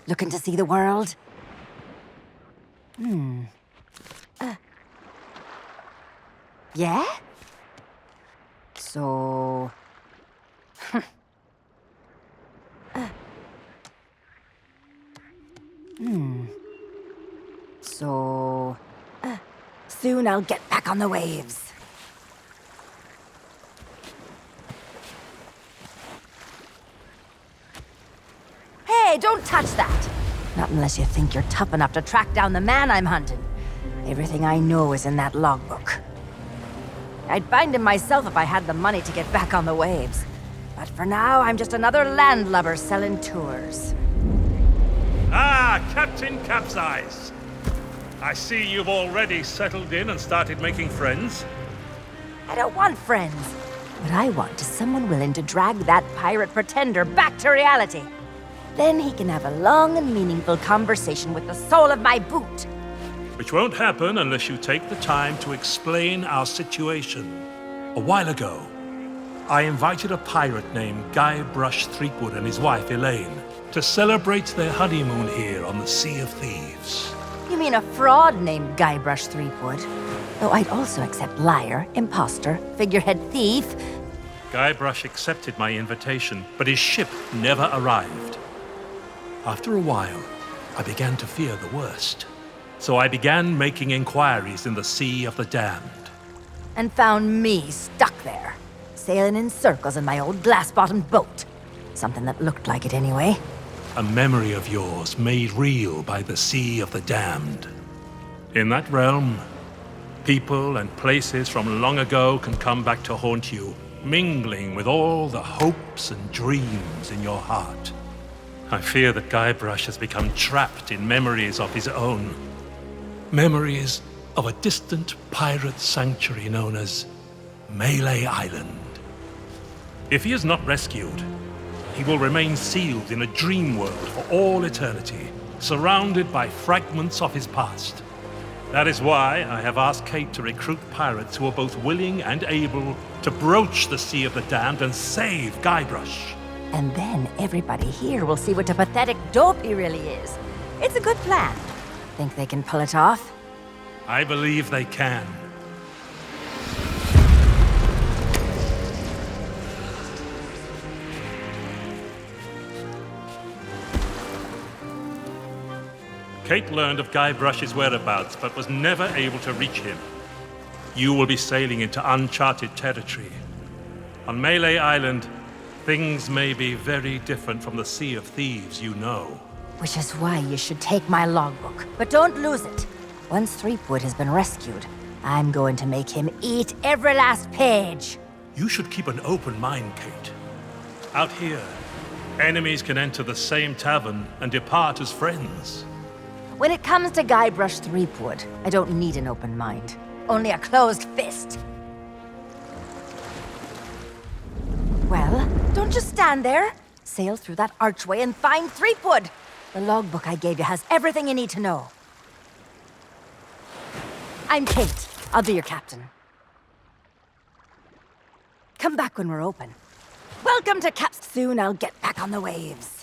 Looking to see the world? Yeah? So... So... soon I'll get back on the waves. Hey, don't touch that! Not unless you think you're tough enough to track down the man I'm hunting. Everything I know is in that logbook. I'd find him myself if I had the money to get back on the waves. But for now, I'm just another landlubber selling tours. Ah, Captain Capsize. I see you've already settled in and started making friends. I don't want friends. What I want is someone willing to drag that pirate pretender back to reality. Then he can have a long and meaningful conversation with the sole of my boot. Which won't happen unless you take the time to explain our situation. A while ago, I invited a pirate named Guybrush Threepwood and his wife Elaine to celebrate their honeymoon here on the Sea of Thieves. You mean a fraud named Guybrush Threepwood? Though I'd also accept liar, imposter, figurehead thief. Guybrush accepted my invitation, but his ship never arrived. After a while, I began to fear the worst. So I began making inquiries in the Sea of the Damned. And found me stuck there, sailing in circles in my old glass-bottomed boat. Something that looked like it anyway. A memory of yours made real by the Sea of the Damned. In that realm, people and places from long ago can come back to haunt you, mingling with all the hopes and dreams in your heart. I fear that Guybrush has become trapped in memories of his own. Memories of a distant pirate sanctuary known as Mêlée Island. If he is not rescued, he will remain sealed in a dream world for all eternity, surrounded by fragments of his past. That is why I have asked Kate to recruit pirates who are both willing and able to broach the Sea of the Damned and save Guybrush. And then everybody here will see what a pathetic dope he really is. It's a good plan. Think they can pull it off? I believe they can. Kate learned of Guybrush's whereabouts, but was never able to reach him. You will be sailing into uncharted territory. On Mêlée Island, things may be very different from the Sea of Thieves you know. Which is why you should take my logbook. But don't lose it. Once Threepwood has been rescued, I'm going to make him eat every last page. You should keep an open mind, Kate. Out here, enemies can enter the same tavern and depart as friends. When it comes to Guybrush Threepwood, I don't need an open mind. Only a closed fist. Well, don't just stand there. Sail through that archway and find Threepwood. The logbook I gave you has everything you need to know. I'm Kate. I'll be your captain. Come back when we're open. Welcome to Caps. Soon I'll get back on the waves.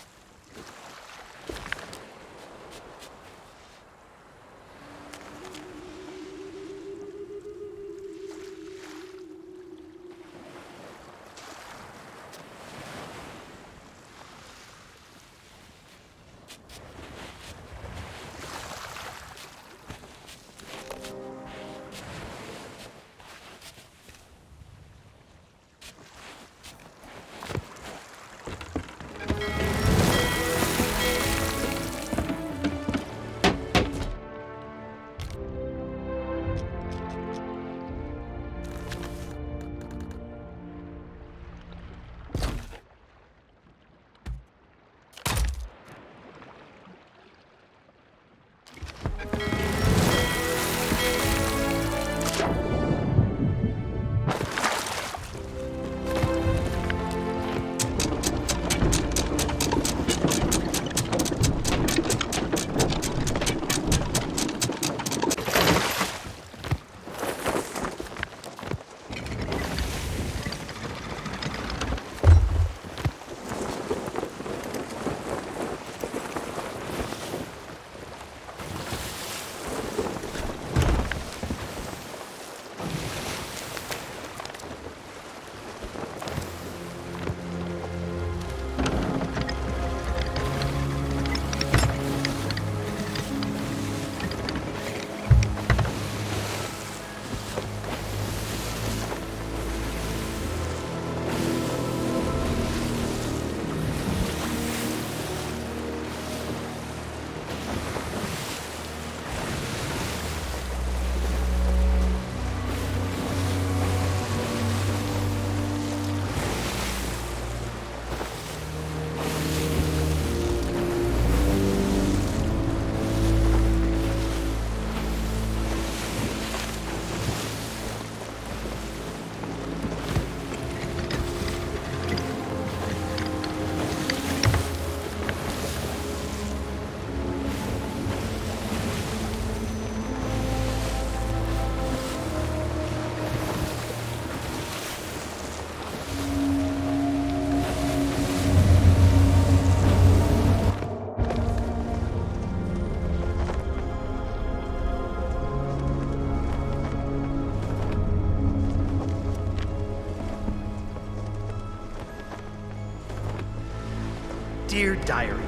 Dear Diary,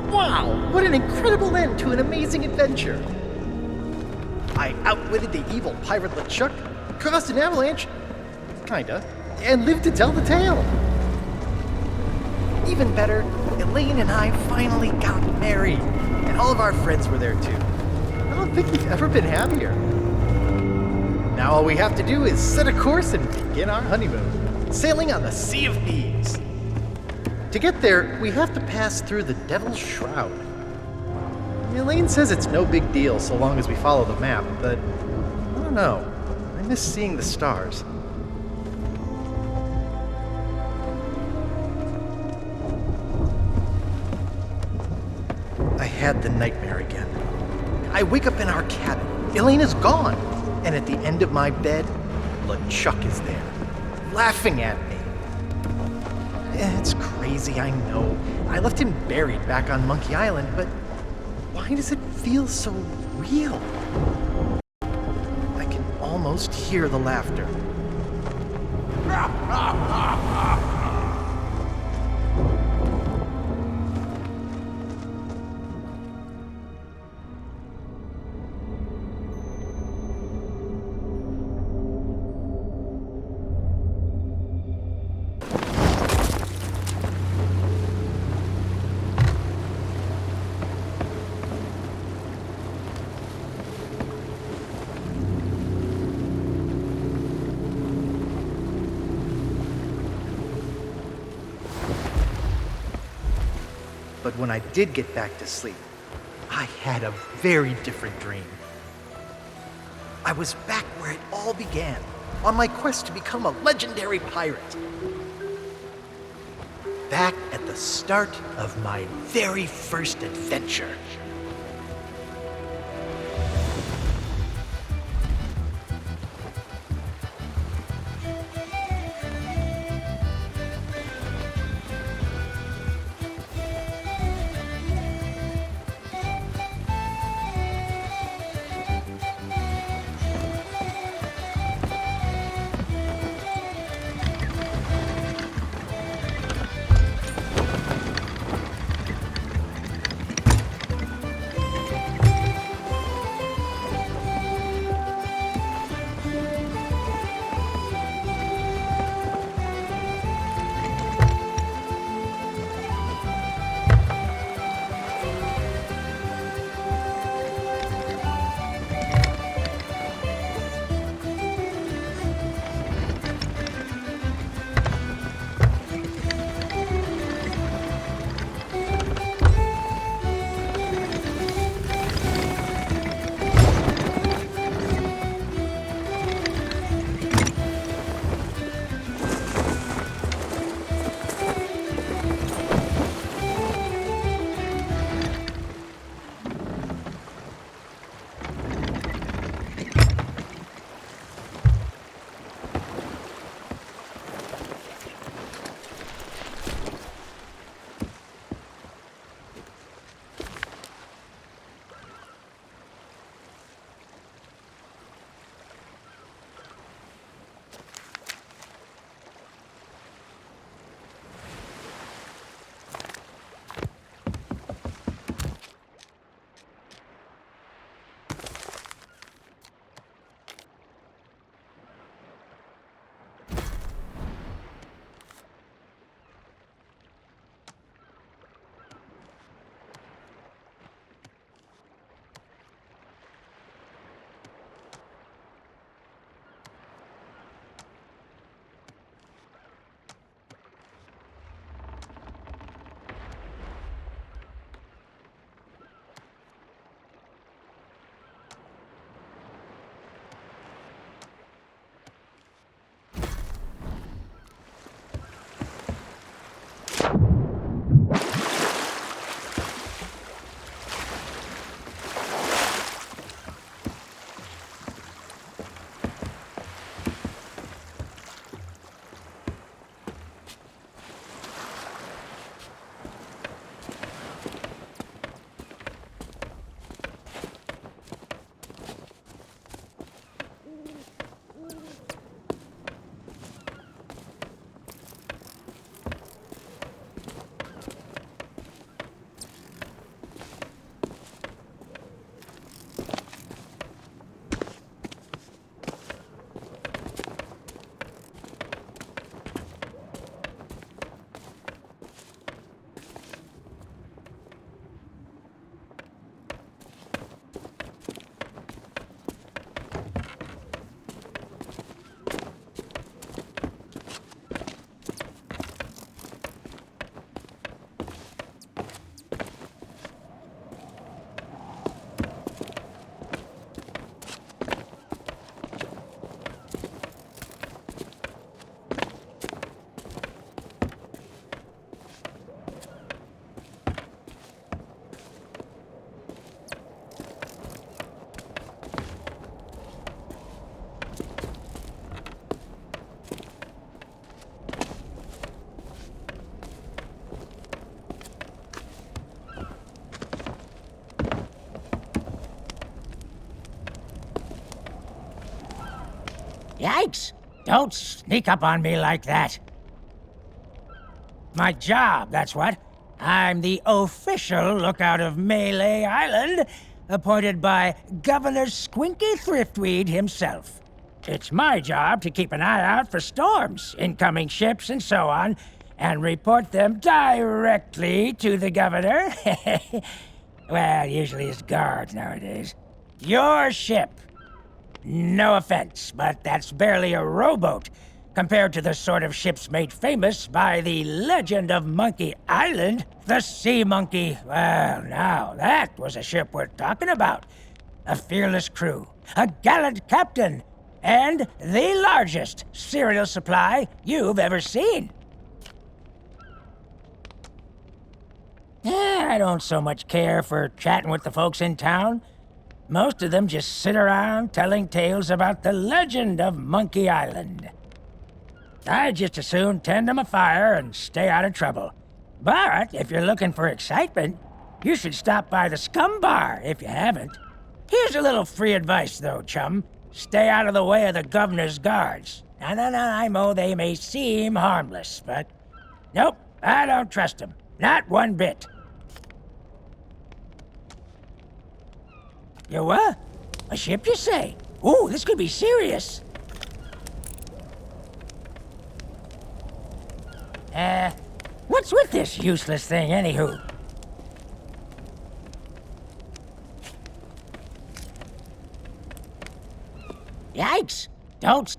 wow, what an incredible end to an amazing adventure. I outwitted the evil pirate LeChuck, caused an avalanche, kinda, and lived to tell the tale. Even better, Elaine and I finally got married, and all of our friends were there too. I don't think we've ever been happier. Now all we have to do is set a course and begin our honeymoon, sailing on the Sea of Thieves. To get there, we have to pass through the Devil's Shroud. Elaine says it's no big deal so long as we follow the map, but I don't know. I miss seeing the stars. I had the nightmare again. I wake up in our cabin. Elaine is gone. And at the end of my bed, LeChuck is there, laughing at me. It's crazy, I know. I left him buried back on Monkey Island, but why does it feel so real? I can almost hear the laughter. But when I did get back to sleep, I had a very different dream. I was back where it all began, on my quest to become a legendary pirate. Back at the start of my very first adventure. Yikes! Don't sneak up on me like that. My job, that's what. I'm the official lookout of Mêlée Island, appointed by Governor Squinky Thriftweed himself. It's my job to keep an eye out for storms, incoming ships, and so on, and report them directly to the governor. Well, usually his guards nowadays. Your ship. No offense, but that's barely a rowboat compared to the sort of ships made famous by the legend of Monkey Island, the Sea Monkey. Well, now, that was a ship worth talking about. A fearless crew, a gallant captain, and the largest cereal supply you've ever seen. I don't so much care for chatting with the folks in town. Most of them just sit around telling tales about the legend of Monkey Island. I'd just as soon tend them a fire and stay out of trouble. But if you're looking for excitement, you should stop by the Scumm Bar if you haven't. Here's a little free advice, though, chum. Stay out of the way of the governor's guards. Now, I know they may seem harmless, but... Nope, I don't trust them. Not one bit. You what? A ship, you say? Ooh, this could be serious. What's with this useless thing, anywho? Yikes! Don't...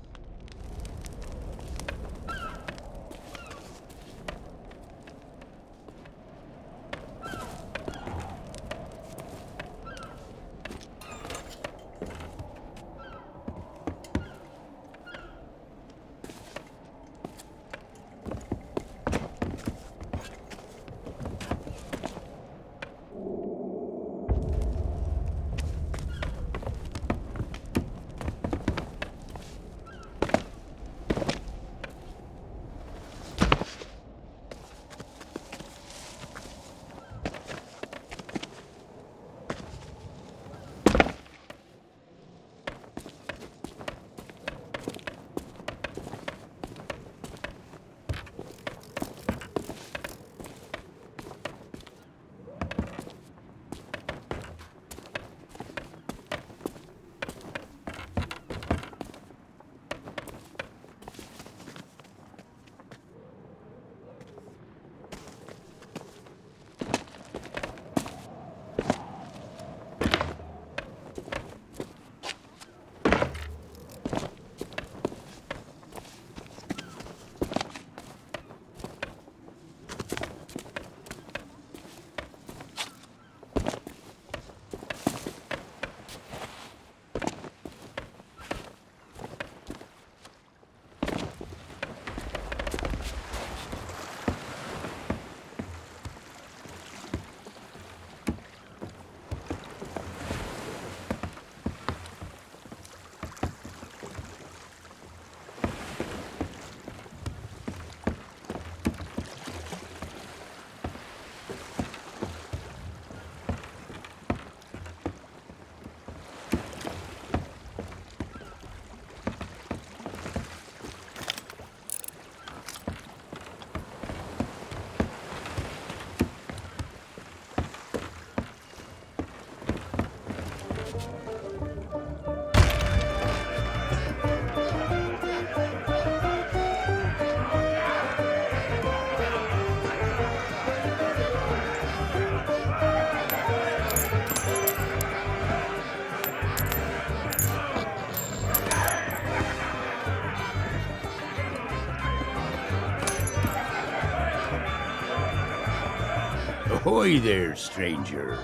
Ahoy there, stranger.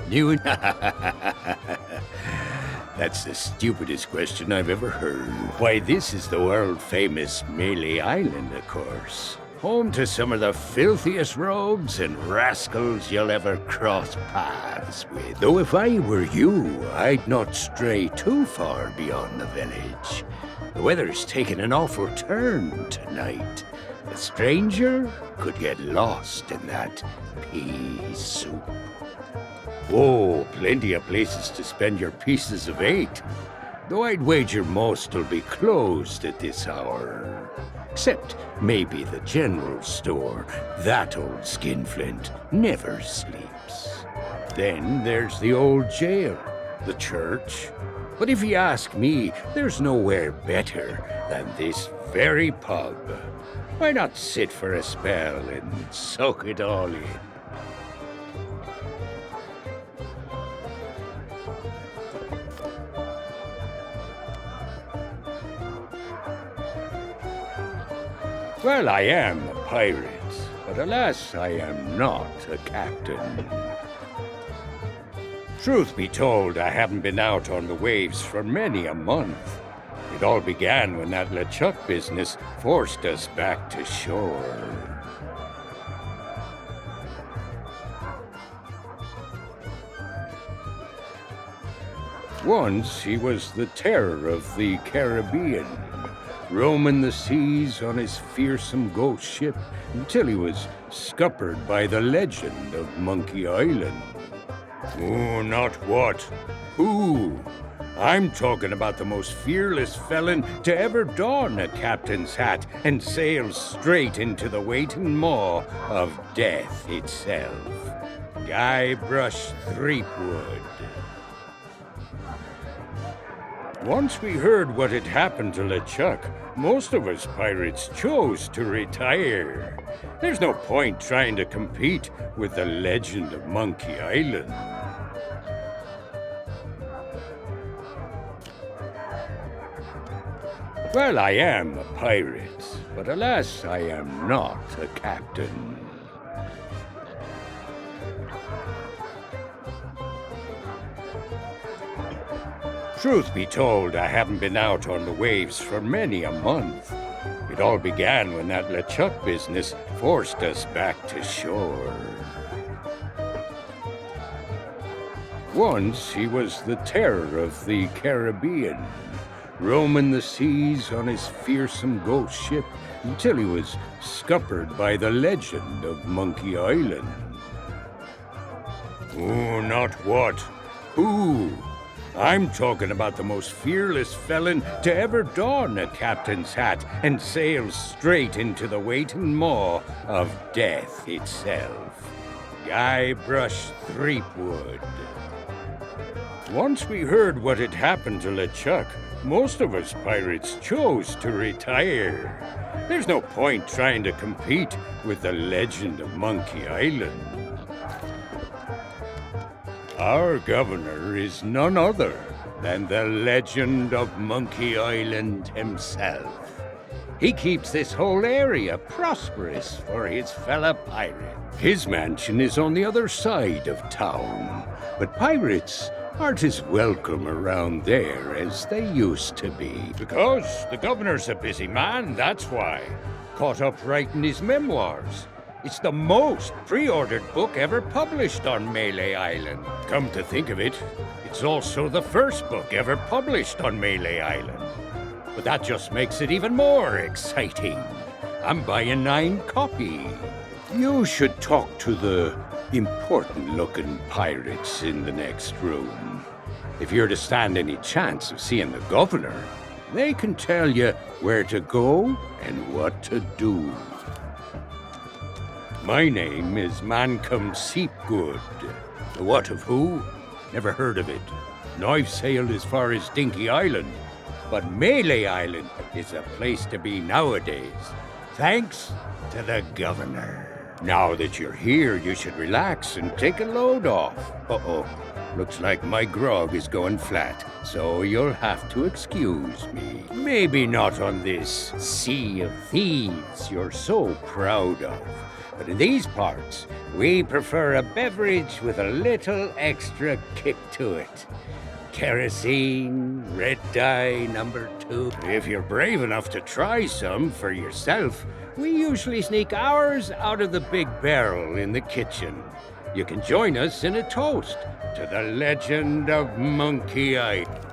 New in... That's the stupidest question I've ever heard. Why, this is the world-famous Mêlée Island, of course. Home to some of the filthiest rogues and rascals you'll ever cross paths with. Though if I were you, I'd not stray too far beyond the village. The weather's taken an awful turn tonight. A stranger could get lost in that pea soup. Oh, plenty of places to spend your pieces of 8. though I'd wager most'll be closed at this hour. Except maybe the general store. That old skinflint never sleeps. Then there's the old jail, the church. But if you ask me, there's nowhere better than this very pub. Why not sit for a spell and soak it all in? Well, I am a pirate, but alas, I am not a captain. Truth be told, I haven't been out on the waves for many a month. It all began when that LeChuck business forced us back to shore. Once he was the terror of the Caribbean, roaming the seas on his fearsome ghost ship until he was scuppered by the legend of Monkey Island. Oh, not what. Who? I'm talking about the most fearless felon to ever don a captain's hat and sail straight into the waiting maw of death itself. Guybrush Threepwood. Once we heard what had happened to LeChuck, most of us pirates chose to retire. There's no point trying to compete with the legend of Monkey Island. Well, I am a pirate, but alas, I am not a captain. Truth be told, I haven't been out on the waves for many a month. It all began when that LeChuck business forced us back to shore. Once he was the terror of the Caribbean, roaming the seas on his fearsome ghost ship until he was scuppered by the legend of Monkey Island. Oh, not what. Who? I'm talking about the most fearless felon to ever don a captain's hat and sail straight into the waiting maw of death itself. Guybrush Threepwood. Once we heard what had happened to LeChuck, most of us pirates chose to retire. There's no point trying to compete with the legend of Monkey Island. Our governor is none other than the legend of Monkey Island himself. He keeps this whole area prosperous for his fellow pirate. His mansion is on the other side of town, but pirates aren't as welcome around there as they used to be. Because the governor's a busy man, that's why. Caught up writing his memoirs. It's the most pre-ordered book ever published on Mêlée Island. Come to think of it, it's also the first book ever published on Mêlée Island. But that just makes it even more exciting. I'm buying 9 copies. You should talk to the important-looking pirates in the next room. If you're to stand any chance of seeing the governor, they can tell you where to go and what to do. My name is Mancom Seepgood. The what of who? Never heard of it. Now I've sailed as far as Dinky Island, but Mêlée Island is a place to be nowadays, thanks to the governor. Now that you're here, you should relax and take a load off. Uh-oh, looks like my grog is going flat, so you'll have to excuse me. Maybe not on this sea of thieves you're so proud of. But in these parts, we prefer a beverage with a little extra kick to it. Kerosene, red dye, number 2. If you're brave enough to try some for yourself, we usually sneak ours out of the big barrel in the kitchen. You can join us in a toast to the legend of Monkey Island.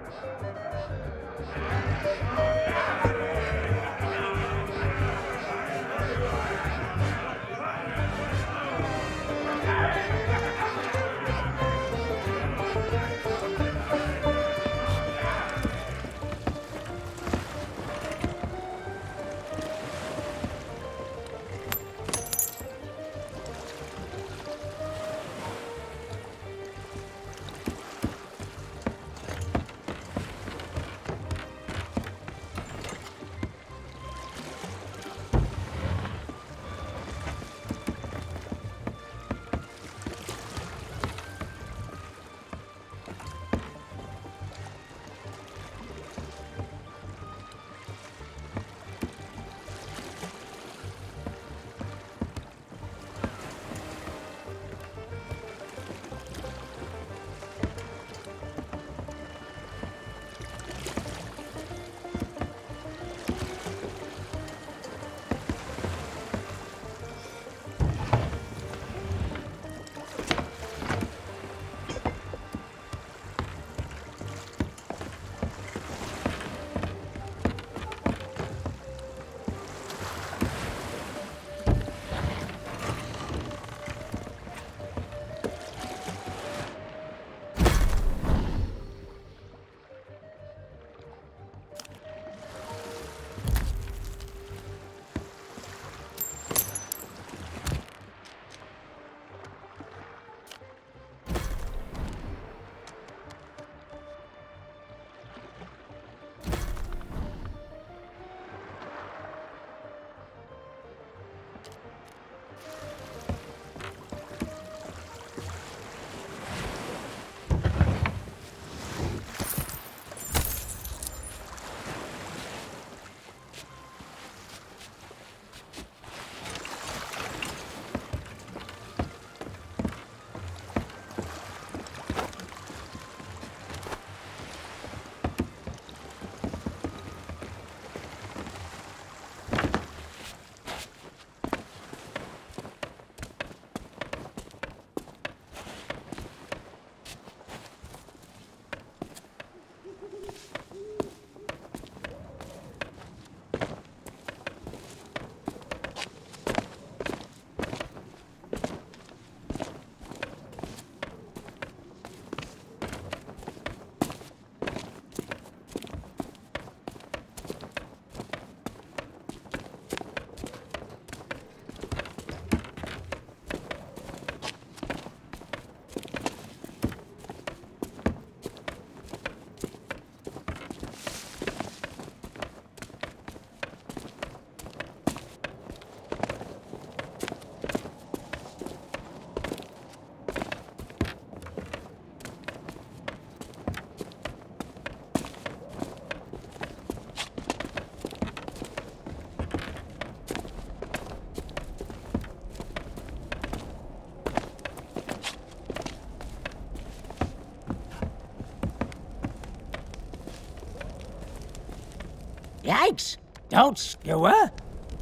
Yikes! Don't skewer.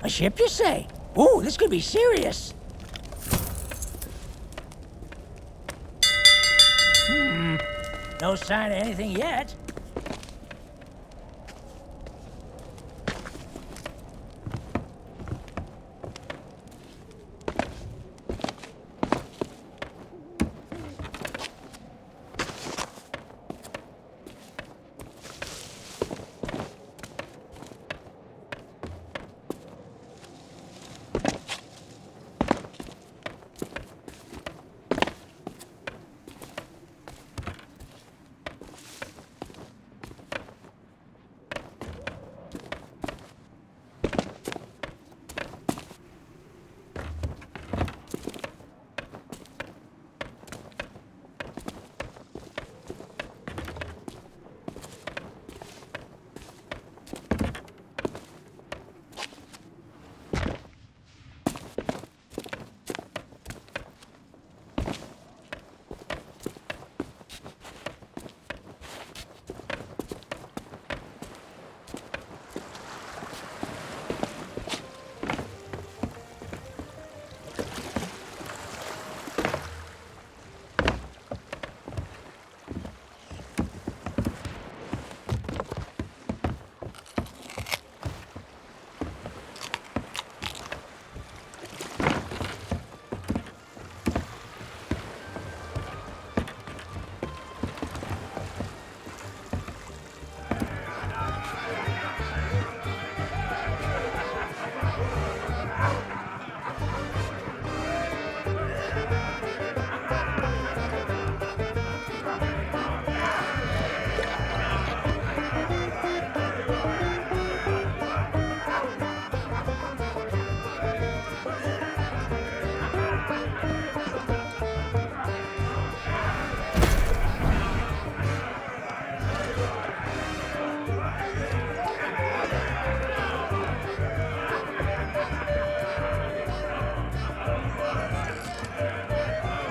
A ship, you say? Ooh, this could be serious. No sign of anything yet.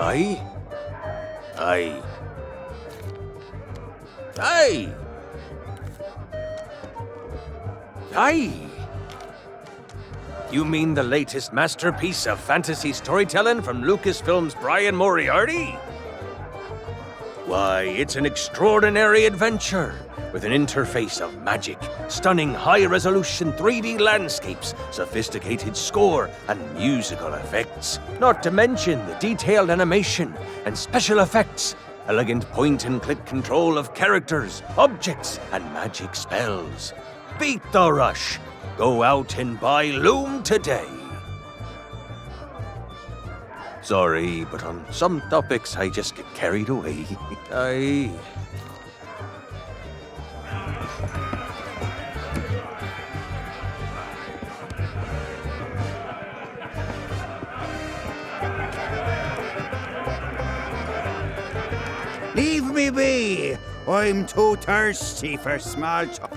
Aye? Aye. Aye! Aye! You mean the latest masterpiece of fantasy storytelling from Lucasfilm's Brian Moriarty? Why, it's an extraordinary adventure with an interface of magic, stunning high-resolution 3D landscapes, sophisticated score, and musical effects. Not to mention the detailed animation and special effects, elegant point-and-click control of characters, objects, and magic spells. Beat the rush. Go out and buy Loom today. Sorry, but on some topics I just get carried away. Aye. Leave me be! I'm too thirsty for small talk.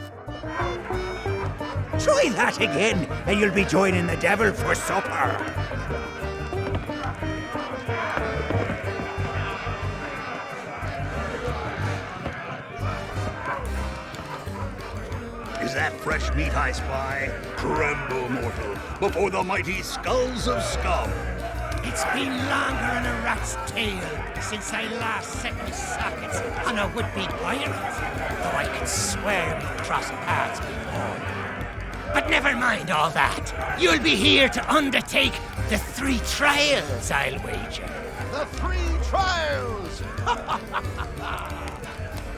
Try that again, and you'll be joining the devil for supper. Is that fresh meat I spy? Tremble, mortal, before the mighty skulls of scum. It's been longer than a rat's tail since I last set my sockets on a would-be pirate, though I can swear we've crossed paths before. But never mind all that. You'll be here to undertake the 3 trials, I'll wager. The 3 trials!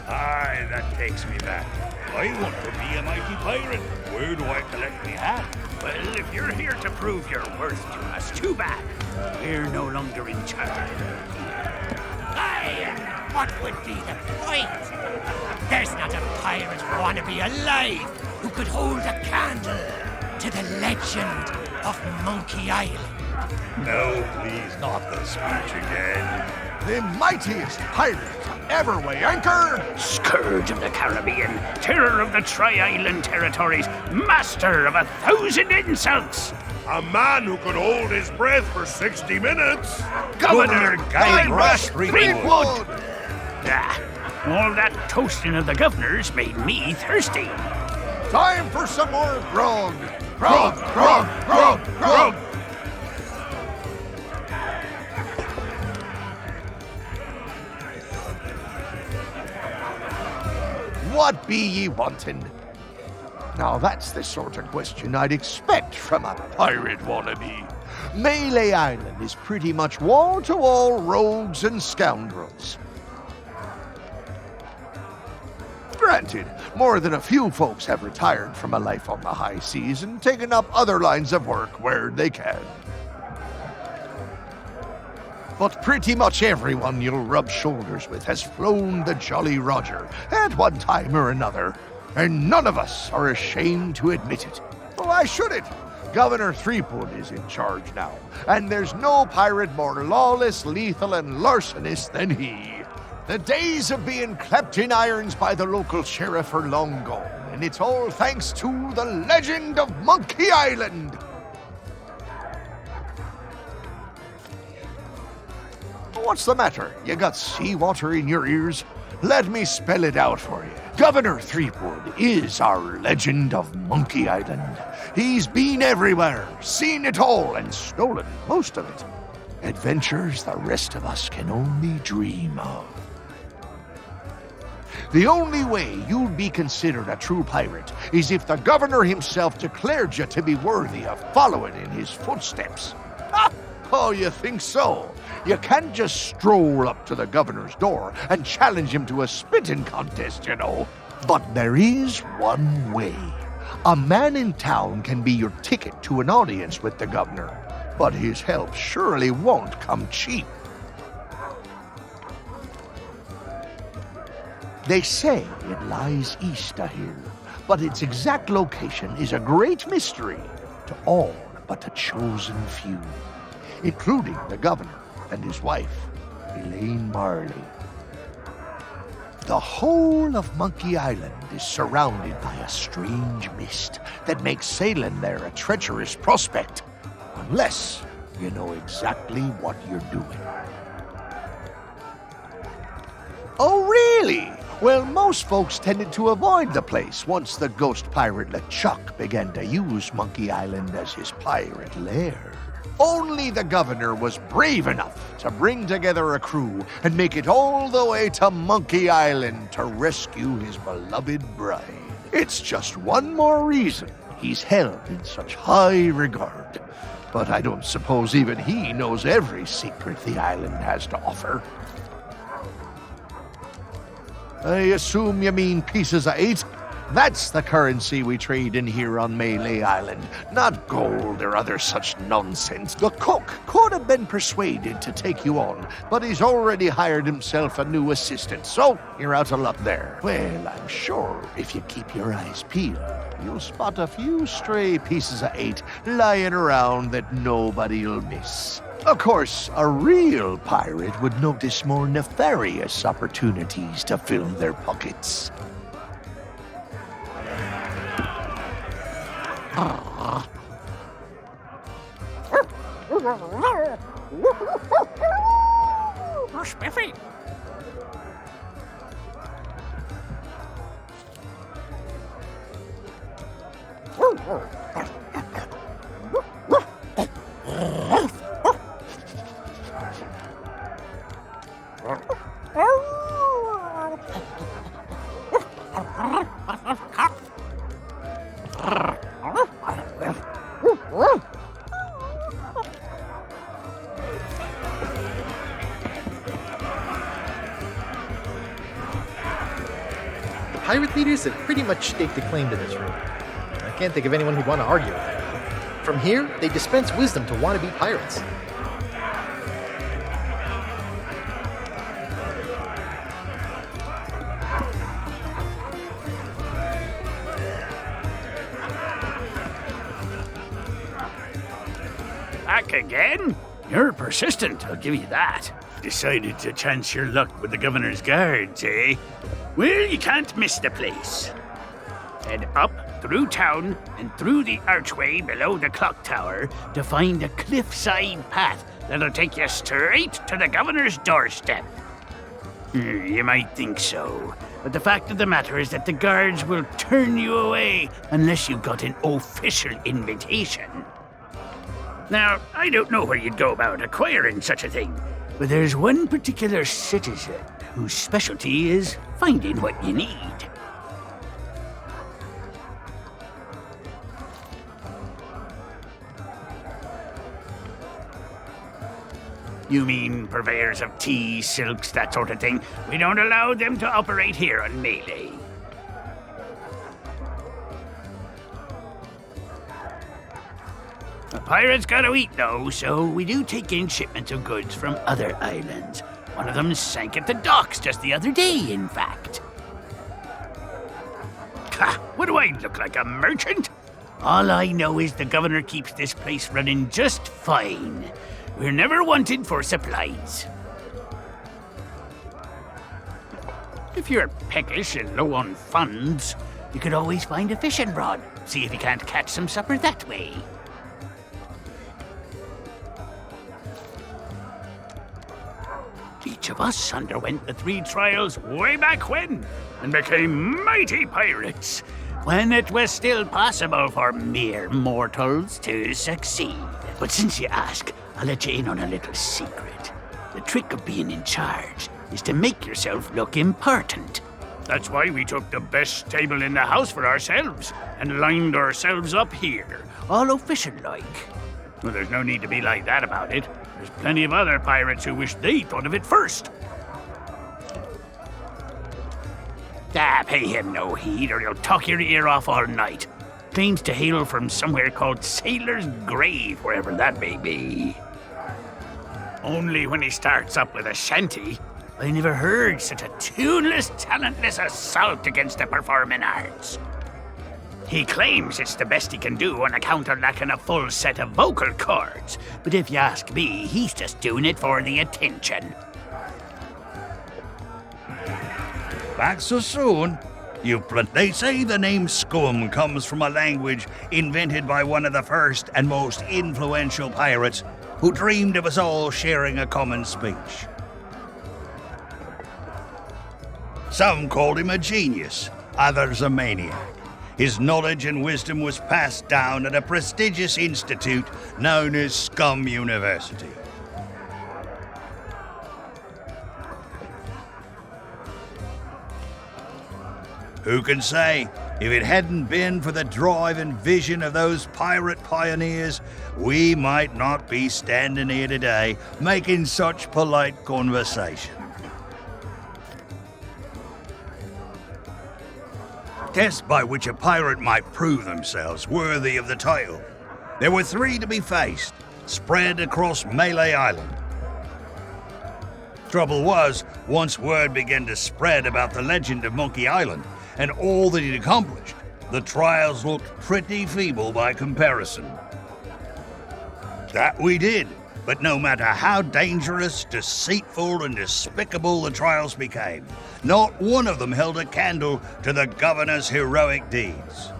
Aye, that takes me back. I want to be a mighty pirate. Where do I collect me hat? Well, if you're here to prove your worth to us, too bad. We're no longer in charge. Aye, what would be the point? There's not a pirate wannabe alive who could hold a candle to the legend of Monkey Island. No, please, not the speech again. The mightiest pirate to ever weigh anchor! Scourge of the Caribbean, terror of the Tri-Island territories, master of 1,000 insults! A man who could hold his breath for 60 minutes! Governor Guybrush Threepwood! Ah, all that toasting of the governors made me thirsty. Time for some more grog. Grog, grog, grog, grog. What be ye wanting? Now that's the sort of question I'd expect from a pirate wannabe. Mêlée Island is pretty much wall-to-wall rogues and scoundrels. Granted, more than a few folks have retired from a life on the high seas and taken up other lines of work where they can. But pretty much everyone you'll rub shoulders with has flown the Jolly Roger at one time or another, and none of us are ashamed to admit it. Why should it? Governor Threepwood is in charge now, and there's no pirate more lawless, lethal, and larcenous than he. The days of being clapped in irons by the local sheriff are long gone, and it's all thanks to the legend of Monkey Island. What's the matter? You got seawater in your ears? Let me spell it out for you. Governor Threepwood is our legend of Monkey Island. He's been everywhere, seen it all, and stolen most of it. Adventures the rest of us can only dream of. The only way you'd be considered a true pirate is if the governor himself declared you to be worthy of following in his footsteps. Ha! Oh, you think so? You can't just stroll up to the governor's door and challenge him to a spitting contest, you know. But there is one way. A man in town can be your ticket to an audience with the governor, but his help surely won't come cheap. They say it lies east of here, but its exact location is a great mystery to all but the chosen few, including the governor and his wife, Elaine Marley. The whole of Monkey Island is surrounded by a strange mist that makes sailing there a treacherous prospect, unless you know exactly what you're doing. Oh, really? Well, most folks tended to avoid the place once the ghost pirate LeChuck began to use Monkey Island as his pirate lair. Only the governor was brave enough to bring together a crew and make it all the way to Monkey Island to rescue his beloved bride. It's just one more reason he's held in such high regard. But I don't suppose even he knows every secret the island has to offer. I assume you mean pieces of 8? That's the currency we trade in here on Mêlée Island, not gold or other such nonsense. The cook could have been persuaded to take you on, but he's already hired himself a new assistant, so you're out of luck there. Well, I'm sure if you keep your eyes peeled, you'll spot a few stray pieces of 8 lying around that nobody'll miss. Of course, a real pirate would notice more nefarious opportunities to fill their pockets. Oh, spiffy. Pirate leaders have pretty much staked a claim to this room. I can't think of anyone who'd want to argue with them. From here, they dispense wisdom to wannabe pirates. Back again? You're persistent, I'll give you that. Decided to chance your luck with the governor's guards, eh? Well, you can't miss the place. Head up, through town, and through the archway below the clock tower to find a cliffside path that'll take you straight to the governor's doorstep. You might think so, but the fact of the matter is that the guards will turn you away unless you've got an official invitation. Now, I don't know where you'd go about acquiring such a thing, but there's one particular citizen whose specialty is finding what you need. You mean purveyors of tea, silks, that sort of thing? We don't allow them to operate here on Mêlée. A pirate's gotta eat, though, so we do take in shipments of goods from other islands. One of them sank at the docks just the other day, in fact. Ha! What do I look like, a merchant? All I know is the governor keeps this place running just fine. We're never wanted for supplies. If you're peckish and low on funds, you could always find a fishing rod. See if you can't catch some supper that way. Each of us underwent the 3 trials way back when and became mighty pirates, when it was still possible for mere mortals to succeed. But since you ask, I'll let you in on a little secret. The trick of being in charge is to make yourself look important. That's why we took the best table in the house for ourselves and lined ourselves up here, all official-like. Well, there's no need to be like that about it. There's plenty of other pirates who wish they thought of it first. Pay him no heed or he'll talk your ear off all night. Claims to hail from somewhere called Sailor's Grave, wherever that may be. Only when he starts up with a shanty. I never heard such a tuneless, talentless assault against the performing arts. He claims it's the best he can do on account of lacking a full set of vocal cords, but if you ask me, he's just doing it for the attention. Back so soon? They say the name Scum comes from a language invented by one of the first and most influential pirates who dreamed of us all sharing a common speech. Some called him a genius, others a maniac. His knowledge and wisdom was passed down at a prestigious institute known as Scum University. Who can say, if it hadn't been for the drive and vision of those pirate pioneers, we might not be standing here today making such polite conversation. Tests by which a pirate might prove themselves worthy of the title. There were 3 to be faced, spread across Mêlée Island. Trouble was, once word began to spread about the legend of Monkey Island and all that he'd accomplished, the trials looked pretty feeble by comparison. That we did, but no matter how dangerous, deceitful, and despicable the trials became, not one of them held a candle to the governor's heroic deeds.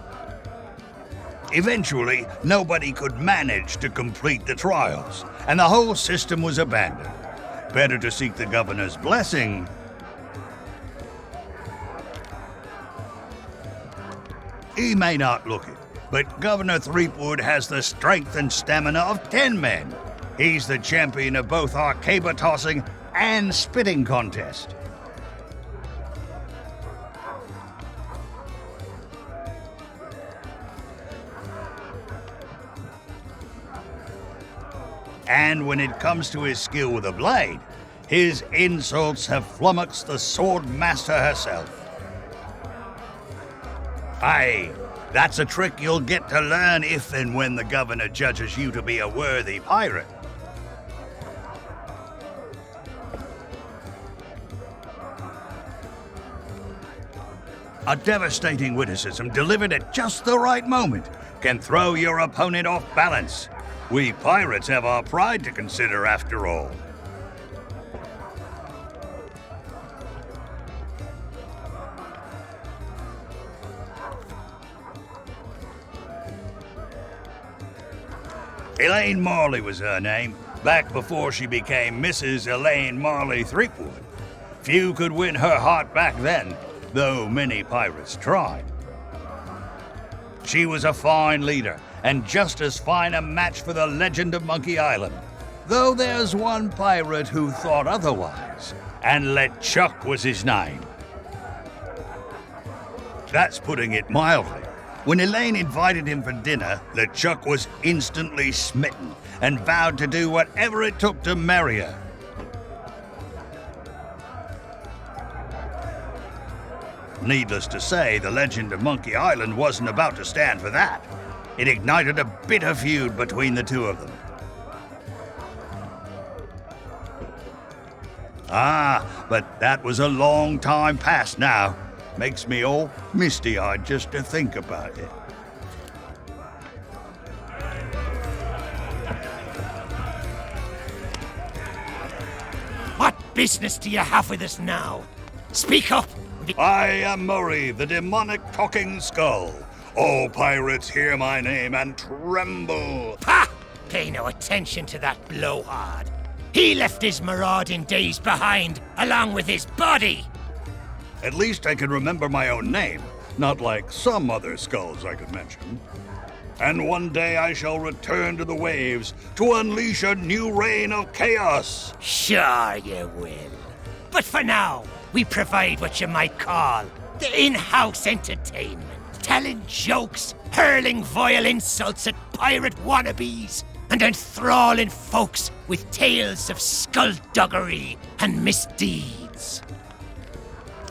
Eventually, nobody could manage to complete the trials, and the whole system was abandoned. Better to seek the governor's blessing. He may not look it, but Governor Threepwood has the strength and stamina of 10 men. He's the champion of both our caber tossing and spitting contest. And when it comes to his skill with a blade, his insults have flummoxed the sword master herself. Aye, that's a trick you'll get to learn if and when the governor judges you to be a worthy pirate. A devastating witticism delivered at just the right moment can throw your opponent off balance. We pirates have our pride to consider after all. Elaine Marley was her name, back before she became Mrs. Elaine Marley Threepwood. Few could win her heart back then, though many pirates tried. She was a fine leader, and just as fine a match for the legend of Monkey Island. Though there's one pirate who thought otherwise, and LeChuck was his name. That's putting it mildly. When Elaine invited him for dinner, LeChuck was instantly smitten and vowed to do whatever it took to marry her. Needless to say, the legend of Monkey Island wasn't about to stand for that. It ignited a bitter feud between the two of them. But that was a long time past now. Makes me all misty-eyed just to think about it. What business do you have with us now? Speak up! I am Murray, the demonic talking skull. All pirates hear my name and tremble. Ha! Pay no attention to that blowhard. He left his marauding days behind, along with his body. At least I can remember my own name, not like some other skulls I could mention. And one day I shall return to the waves to unleash a new reign of chaos. Sure you will. But for now, we provide what you might call the in-house entertainment. Telling jokes, hurling vile insults at pirate wannabes, and enthralling folks with tales of skullduggery and misdeeds.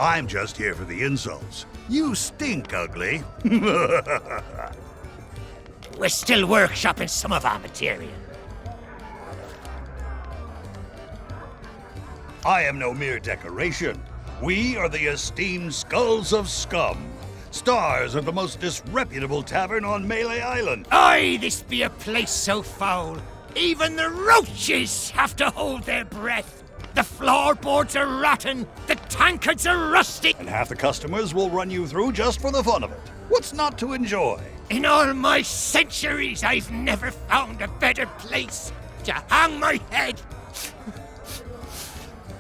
I'm just here for the insults. You stink, ugly. We're still workshopping some of our material. I am no mere decoration. We are the esteemed Skulls of Scum, stars of the most disreputable tavern on Mêlée Island. Aye, this be a place so foul, even the roaches have to hold their breath. The floorboards are rotten, the tankards are rusty. And half the customers will run you through just for the fun of it. What's not to enjoy? In all my centuries, I've never found a better place to hang my head.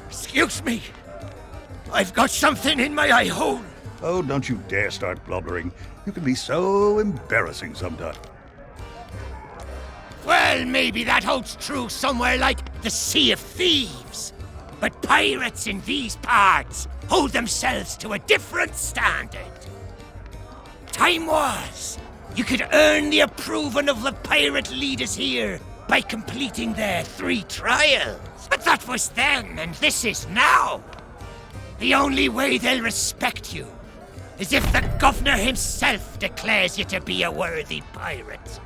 Excuse me. I've got something in my eye hole. Oh, don't you dare start blubbering. You can be so embarrassing sometimes. Well, maybe that holds true somewhere like the Sea of Thieves. But pirates in these parts hold themselves to a different standard. Time was, you could earn the approval of the pirate leaders here by completing their 3 trials. But that was then, and this is now. The only way they'll respect you is if the governor himself declares you to be a worthy pirate.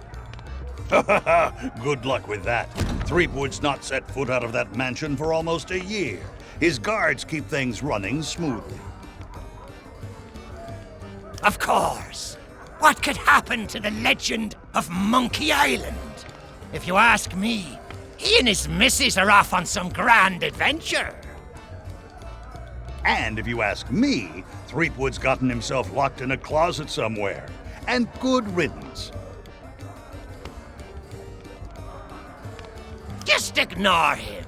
Good luck with that. Threepwood's not set foot out of that mansion for almost a year. His guards keep things running smoothly. Of course. What could happen to the legend of Monkey Island? If you ask me, he and his missus are off on some grand adventure. And if you ask me, Threepwood's gotten himself locked in a closet somewhere. And good riddance. Just ignore him.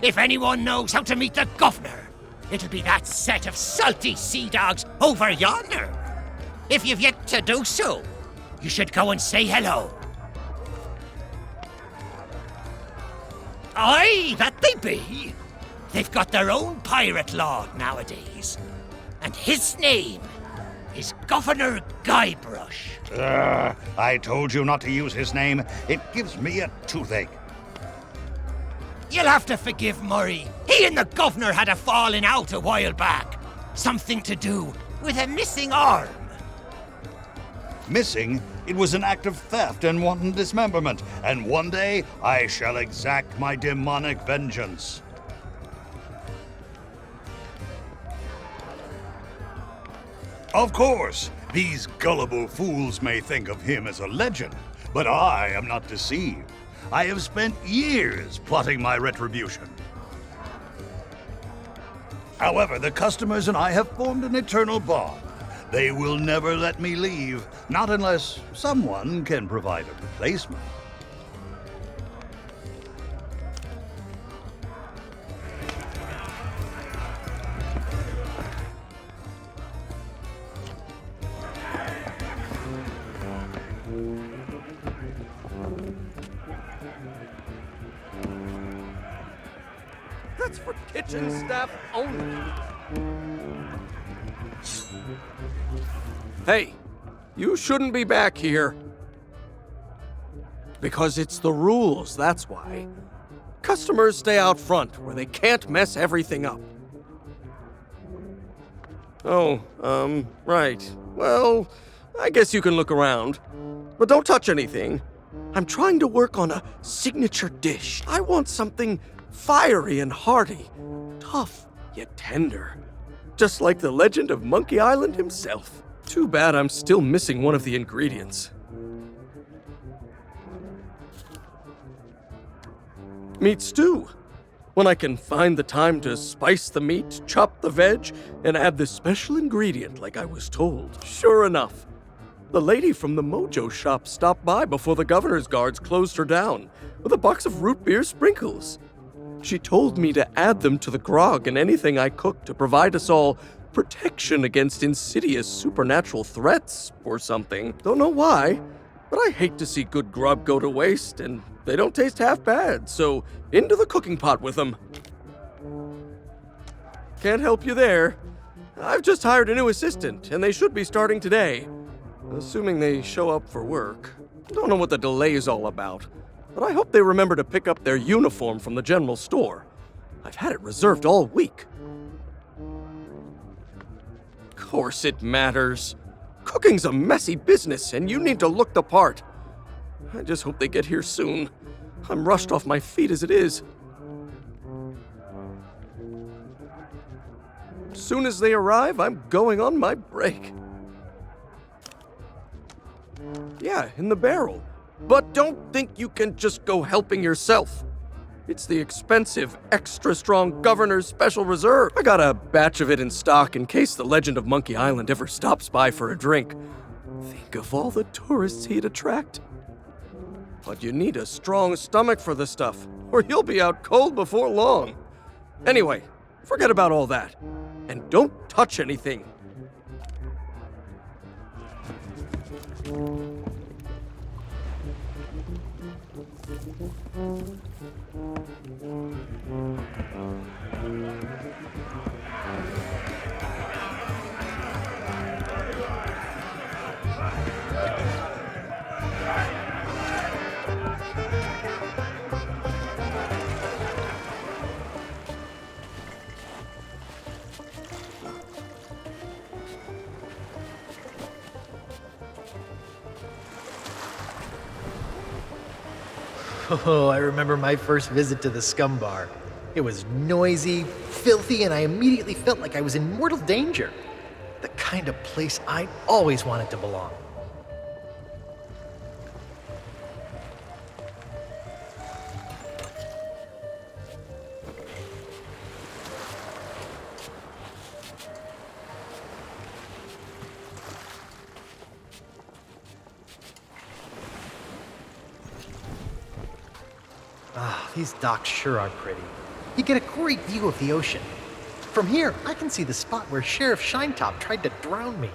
If anyone knows how to meet the governor, it'll be that set of salty sea dogs over yonder. If you've yet to do so, you should go and say hello. Aye, that they be. They've got their own pirate lord nowadays. And his name is Governor Guybrush. I told you not to use his name. It gives me a toothache. You'll have to forgive Murray. He and the governor had a falling out a while back. Something to do with a missing arm. Missing? It was an act of theft and wanton dismemberment, and one day I shall exact my demonic vengeance. Of course, these gullible fools may think of him as a legend, but I am not deceived. I have spent years plotting my retribution. However, the customers and I have formed an eternal bond. They will never let me leave, not unless someone can provide a replacement. That's for kitchen staff only. Hey, you shouldn't be back here. Because it's the rules, that's why. Customers stay out front, where they can't mess everything up. Oh, right. Well, I guess you can look around. But don't touch anything. I'm trying to work on a signature dish. I want something fiery and hearty, tough yet tender. Just like the legend of Monkey Island himself. Too bad I'm still missing one of the ingredients. Meat stew. When I can find the time to spice the meat, chop the veg, and add this special ingredient like I was told. Sure enough, the lady from the Mojo shop stopped by before the governor's guards closed her down with a box of root beer sprinkles. She told me to add them to the grog and anything I cooked to provide us all protection against insidious supernatural threats or something. Don't know why, but I hate to see good grub go to waste, and they don't taste half bad, so into the cooking pot with them. Can't help you there. I've just hired a new assistant, and they should be starting today. Assuming they show up for work. Don't know what the delay is all about, but I hope they remember to pick up their uniform from the general store. I've had it reserved all week. Of course it matters. Cooking's a messy business, and you need to look the part. I just hope they get here soon. I'm rushed off my feet as it is. As soon as they arrive, I'm going on my break. Yeah, in the barrel. But don't think you can just go helping yourself. It's the expensive, extra-strong Governor's Special Reserve. I got a batch of it in stock in case the legend of Monkey Island ever stops by for a drink. Think of all the tourists he'd attract. But you need a strong stomach for the stuff, or you'll be out cold before long. Anyway, forget about all that. And don't touch anything. Oh, I remember my first visit to the Scumm Bar. It was noisy, filthy, and I immediately felt like I was in mortal danger. The kind of place I always wanted to belong. Ah, these docks sure are pretty. You get a great view of the ocean. From here, I can see the spot where Sheriff Shinetop tried to drown me.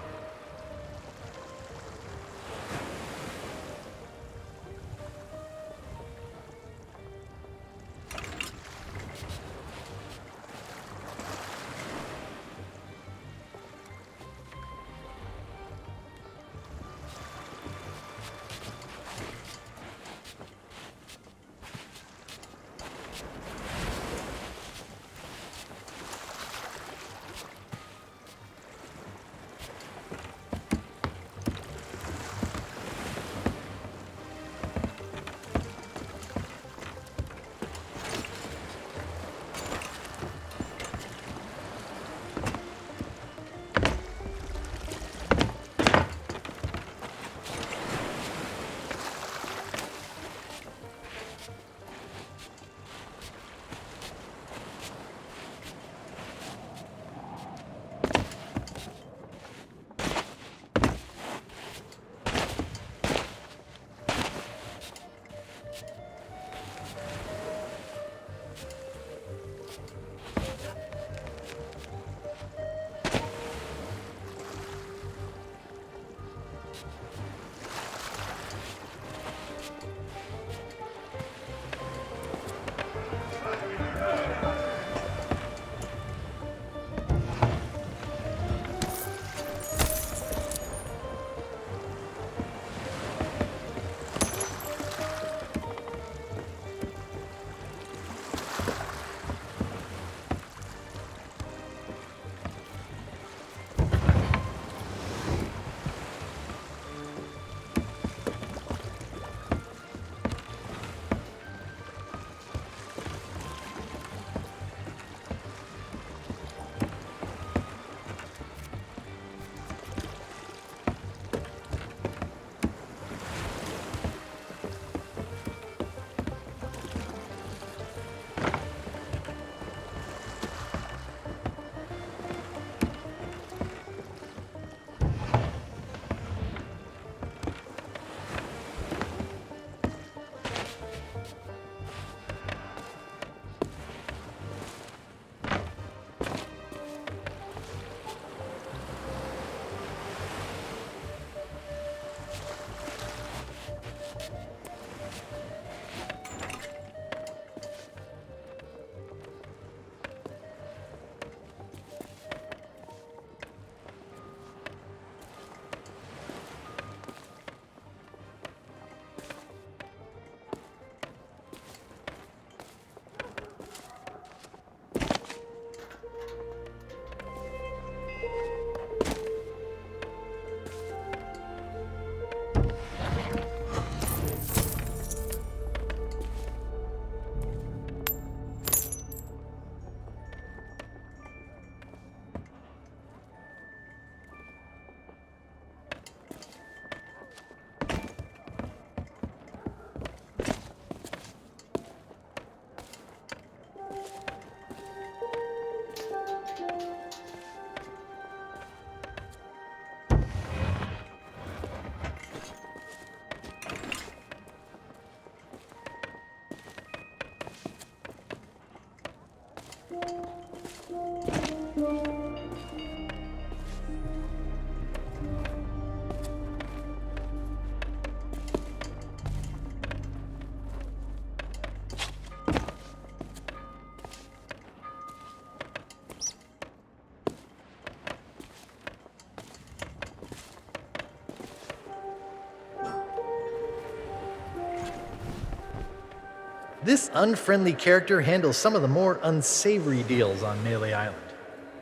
This unfriendly character handles some of the more unsavory deals on Mêlée Island.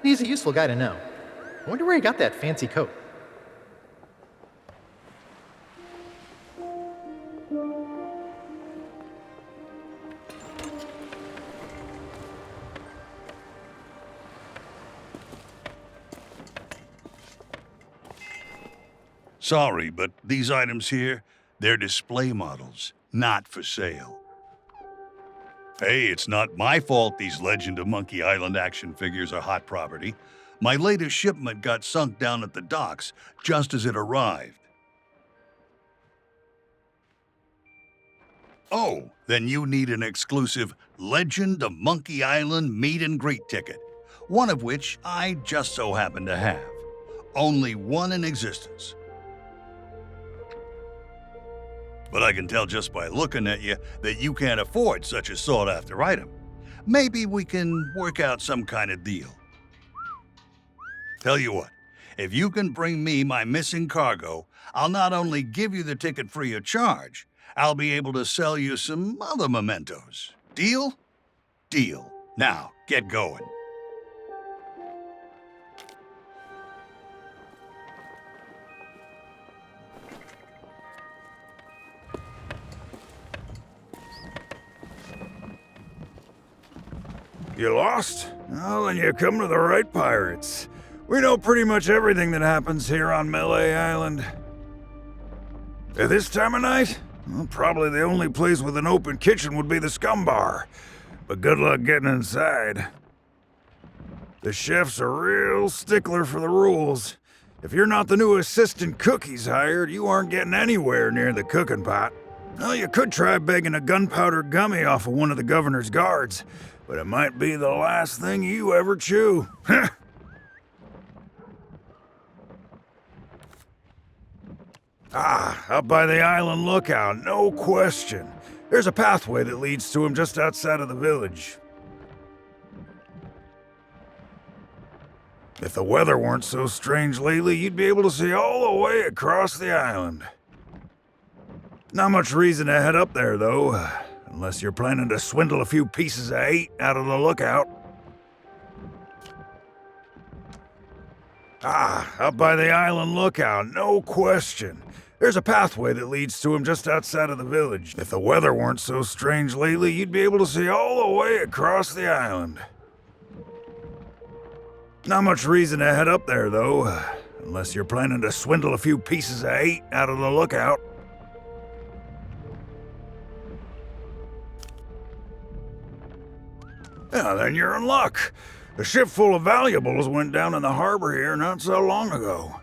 He's a useful guy to know. I wonder where he got that fancy coat. Sorry, but these items here, they're display models, not for sale. Hey, it's not my fault these Legend of Monkey Island action figures are hot property. My latest shipment got sunk down at the docks just as it arrived. Oh, then you need an exclusive Legend of Monkey Island meet and greet ticket, one of which I just so happen to have. Only one in existence. But I can tell just by looking at you that you can't afford such a sought-after item. Maybe we can work out some kind of deal. Tell you what, if you can bring me my missing cargo, I'll not only give you the ticket free of charge, I'll be able to sell you some other mementos. Deal? Deal. Now, get going. You lost? Well, then you come to the right pirates. We know pretty much everything that happens here on Mêlée Island. At this time of night? Well, probably the only place with an open kitchen would be the Scumm Bar. But good luck getting inside. The chef's a real stickler for the rules. If you're not the new assistant cook he's hired, you aren't getting anywhere near the cooking pot. Well, you could try begging a gunpowder gummy off of one of the governor's guards, but it might be the last thing you ever chew. Up by the island lookout, no question. There's a pathway that leads to him just outside of the village. If the weather weren't so strange lately, you'd be able to see all the way across the island. Not much reason to head up there, though. Unless you're planning to swindle a few pieces of 8 out of the lookout. Up by the island lookout, no question. There's a pathway that leads to him just outside of the village. If the weather weren't so strange lately, you'd be able to see all the way across the island. Not much reason to head up there, though. Unless you're planning to swindle a few pieces of 8 out of the lookout. Yeah, then you're in luck. A ship full of valuables went down in the harbor here not so long ago.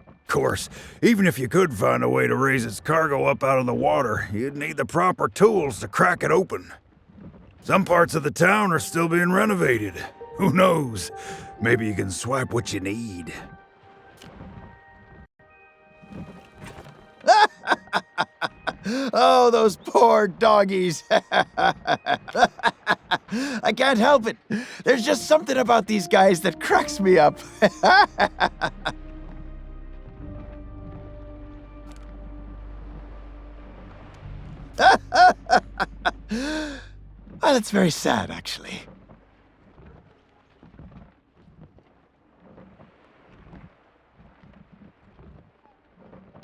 Of course, even if you could find a way to raise its cargo up out of the water, you'd need the proper tools to crack it open. Some parts of the town are still being renovated. Who knows? Maybe you can swipe what you need. Oh, those poor doggies. I can't help it. There's just something about these guys that cracks me up. Well, it's very sad, actually.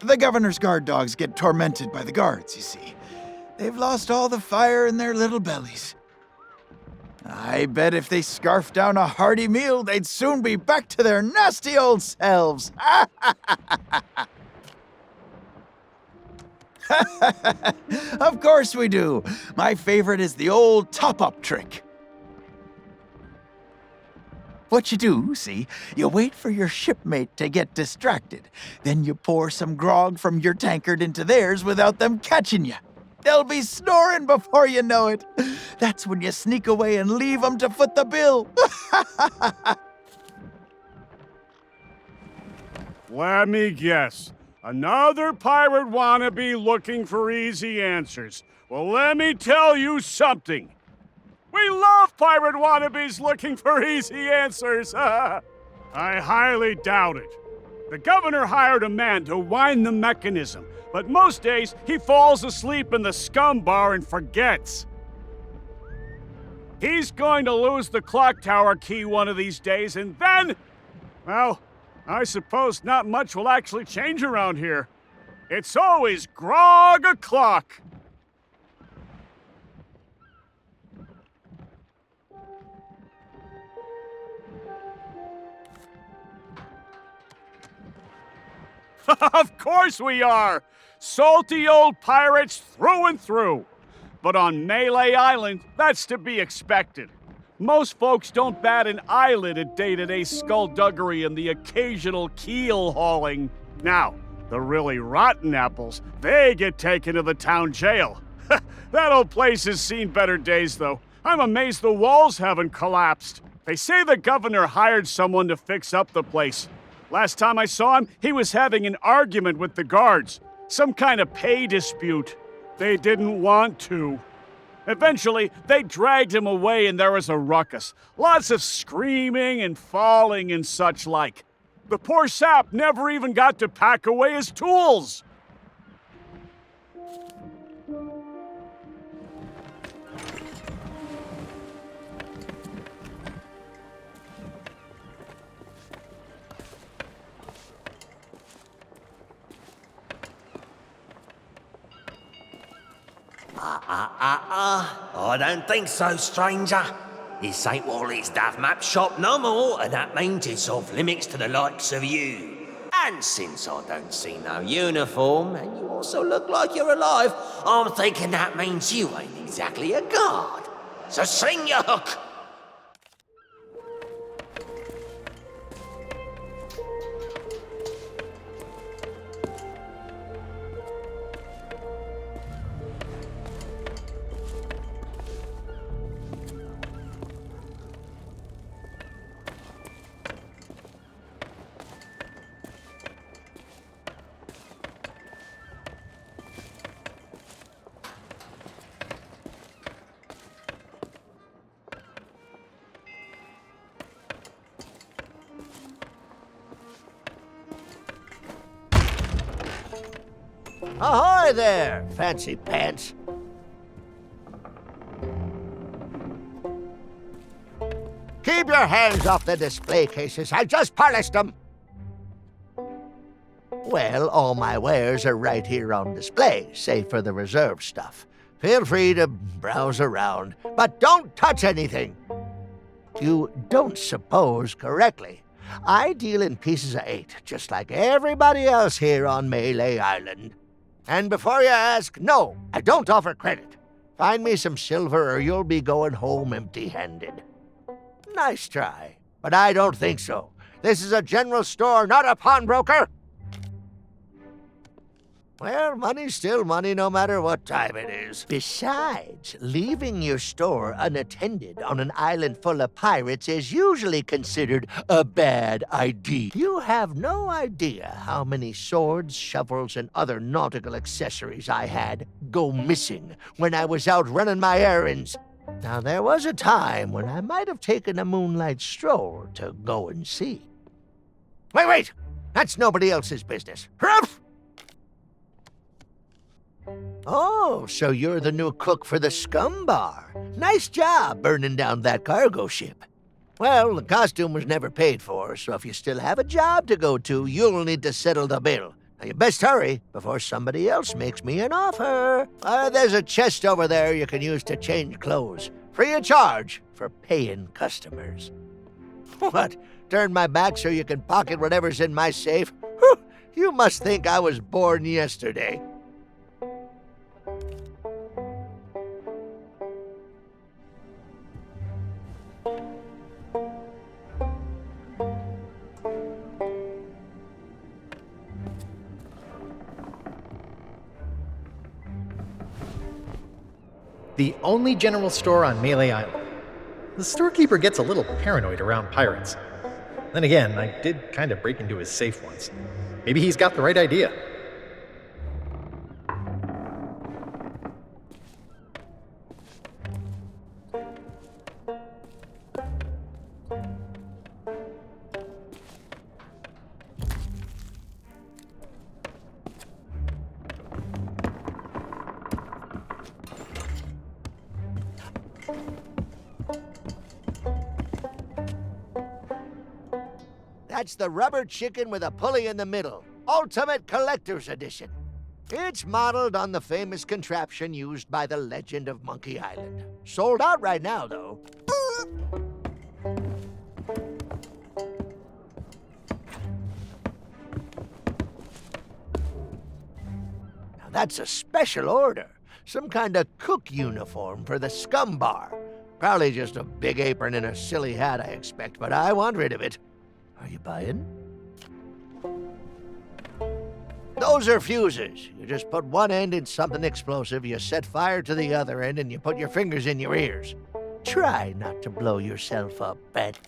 The governor's guard dogs get tormented by the guards, you see. They've lost all the fire in their little bellies. I bet if they scarfed down a hearty meal, they'd soon be back to their nasty old selves. Of course we do. My favorite is the old top-up trick. What you do, see, you wait for your shipmate to get distracted. Then you pour some grog from your tankard into theirs without them catching you. They'll be snoring before you know it. That's when you sneak away and leave them to foot the bill. Let me guess. Another pirate wannabe looking for easy answers. Well, let me tell you something. We love pirate wannabes looking for easy answers. I highly doubt it. The governor hired a man to wind the mechanism, but most days he falls asleep in the Scumm Bar and forgets. He's going to lose the clock tower key one of these days, and then, well, I suppose not much will actually change around here. It's always grog o'clock. Of course we are! Salty old pirates through and through. But on Mêlée Island, that's to be expected. Most folks don't bat an eyelid at day-to-day skullduggery and the occasional keel hauling. Now, the really rotten apples, they get taken to the town jail. That old place has seen better days, though. I'm amazed the walls haven't collapsed. They say the governor hired someone to fix up the place. Last time I saw him, he was having an argument with the guards. Some kind of pay dispute. They didn't want to. Eventually, they dragged him away and there was a ruckus. Lots of screaming and falling and such like. The poor sap never even got to pack away his tools. I don't think so, stranger. This ain't Wally's Duff Map shop no more, and that means it's off limits to the likes of you. And since I don't see no uniform, and you also look like you're alive, I'm thinking that means you ain't exactly a guard. So sing your hook. Ahoy there, fancy pants. Keep your hands off the display cases. I just polished them. Well, all my wares are right here on display, save for the reserve stuff. Feel free to browse around, but don't touch anything. You don't suppose correctly. I deal in pieces of 8, just like everybody else here on Mêlée Island. And before you ask, no, I don't offer credit. Find me some silver or you'll be going home empty-handed. Nice try, but I don't think so. This is a general store, not a pawnbroker. Well, money's still money no matter what time it is. Besides, leaving your store unattended on an island full of pirates is usually considered a bad idea. You have no idea how many swords, shovels, and other nautical accessories I had go missing when I was out running my errands. Now, there was a time when I might have taken a moonlight stroll to go and see. Wait! That's nobody else's business. Ruff! Oh, so you're the new cook for the Scumm Bar. Nice job burning down that cargo ship. Well, the costume was never paid for, so if you still have a job to go to, you'll need to settle the bill. Now, you best hurry before somebody else makes me an offer. There's a chest over there you can use to change clothes. Free of charge for paying customers. What? Turn my back so you can pocket whatever's in my safe? Whew, you must think I was born yesterday. the only general store on Mêlée Island. The storekeeper gets a little paranoid around pirates. Then again, I did kind of break into his safe once. Maybe he's got the right idea. That's the rubber chicken with a pulley in the middle. Ultimate Collector's Edition. It's modeled on the famous contraption used by the legend of Monkey Island. Sold out right now, though. Now that's a special order. Some kind of cook uniform for the Scumm Bar. Probably just a big apron and a silly hat, I expect, but I want rid of it. Are you buying? Those are fuses. You just put one end in something explosive, you set fire to the other end, and you put your fingers in your ears. Try not to blow yourself up, Bet.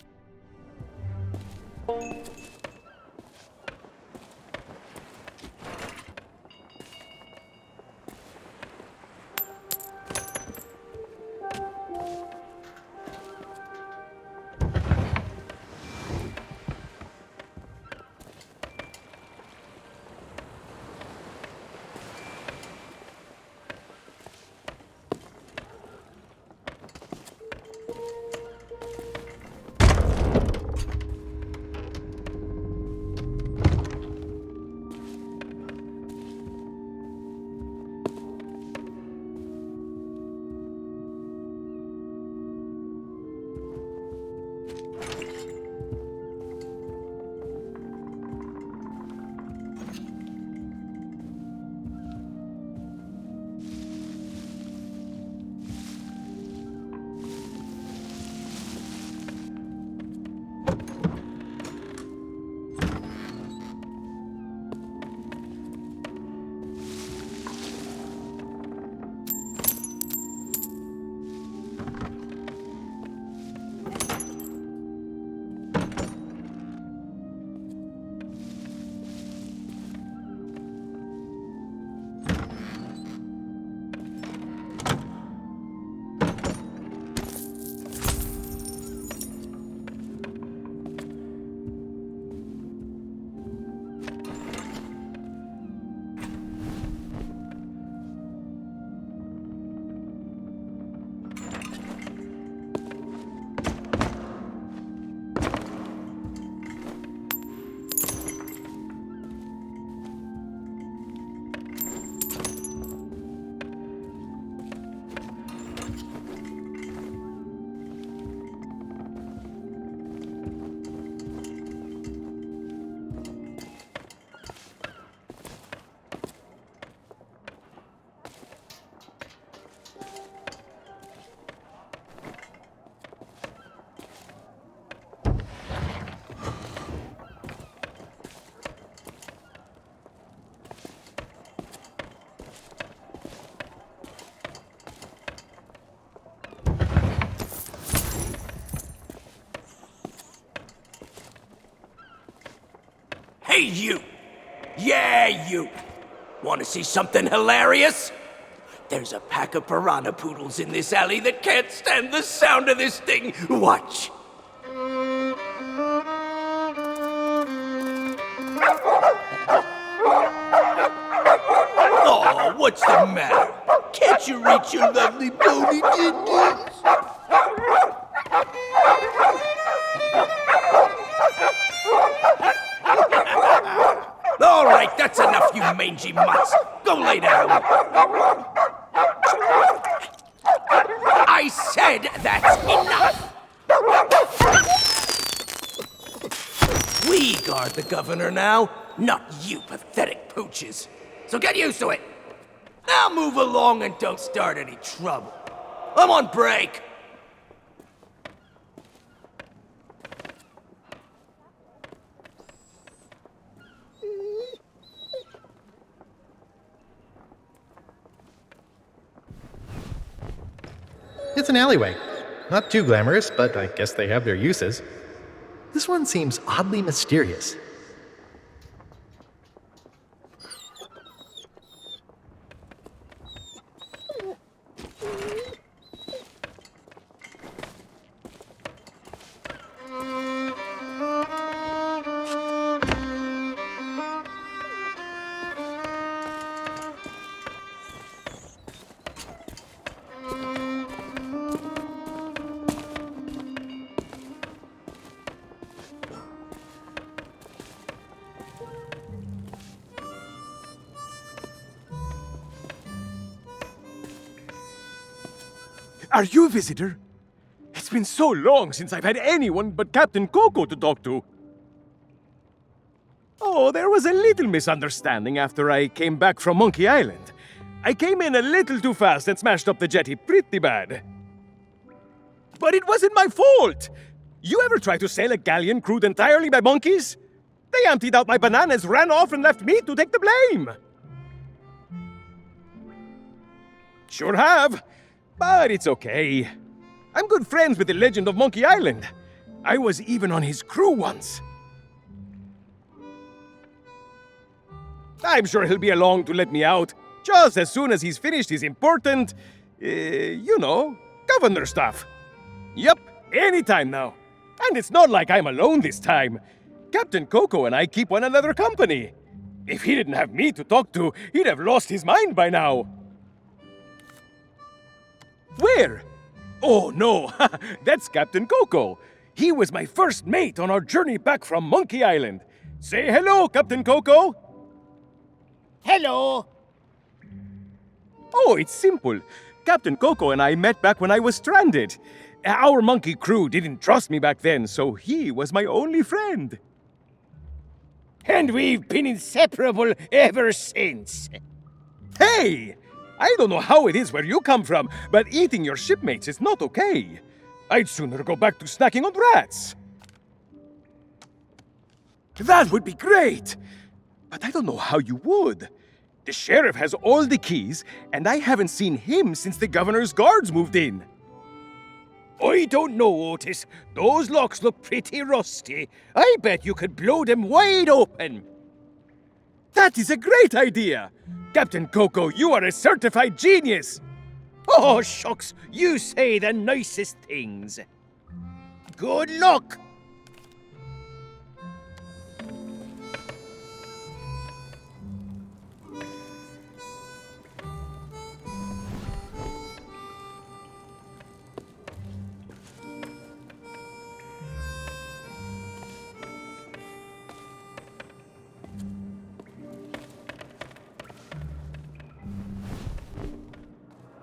Hey, you! Yeah, you! Want to see something hilarious? There's a pack of piranha poodles in this alley that can't stand the sound of this thing. Watch! Oh, what's the matter? Can't you reach your lovely bony din-dins? All right, that's enough, you mangy mutts. Go lay down. I said that's enough. We guard the governor now, not you pathetic pooches. So get used to it. Now move along and don't start any trouble. I'm on break. There's an alleyway. Not too glamorous, but I guess they have their uses. This one seems oddly mysterious. Are you a visitor? It's been so long since I've had anyone but Captain Coco to talk to. Oh, there was a little misunderstanding after I came back from Monkey Island. I came in a little too fast and smashed up the jetty pretty bad. But it wasn't my fault! You ever try to sail a galleon crewed entirely by monkeys? They emptied out my bananas, ran off, and left me to take the blame! Sure have. But it's okay. I'm good friends with the legend of Monkey Island. I was even on his crew once. I'm sure he'll be along to let me out, just as soon as he's finished his important, governor stuff. Yep, anytime now. And it's not like I'm alone this time. Captain Coco and I keep one another company. If he didn't have me to talk to, he'd have lost his mind by now. Where? Oh, no. That's Captain Coco. He was my first mate on our journey back from Monkey Island. Say hello, Captain Coco. Hello. Oh, it's simple. Captain Coco and I met back when I was stranded. Our monkey crew didn't trust me back then, so he was my only friend. And we've been inseparable ever since. Hey! I don't know how it is where you come from, but eating your shipmates is not okay. I'd sooner go back to snacking on rats. That would be great! But I don't know how you would. The sheriff has all the keys, and I haven't seen him since the governor's guards moved in. I don't know, Otis. Those locks look pretty rusty. I bet you could blow them wide open. That is a great idea! Captain Coco, you are a certified genius! Oh, shucks, you say the nicest things. Good luck!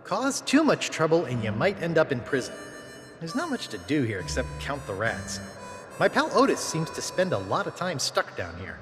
Cause too much trouble and you might end up in prison. There's not much to do here except count the rats. My pal Otis seems to spend a lot of time stuck down here.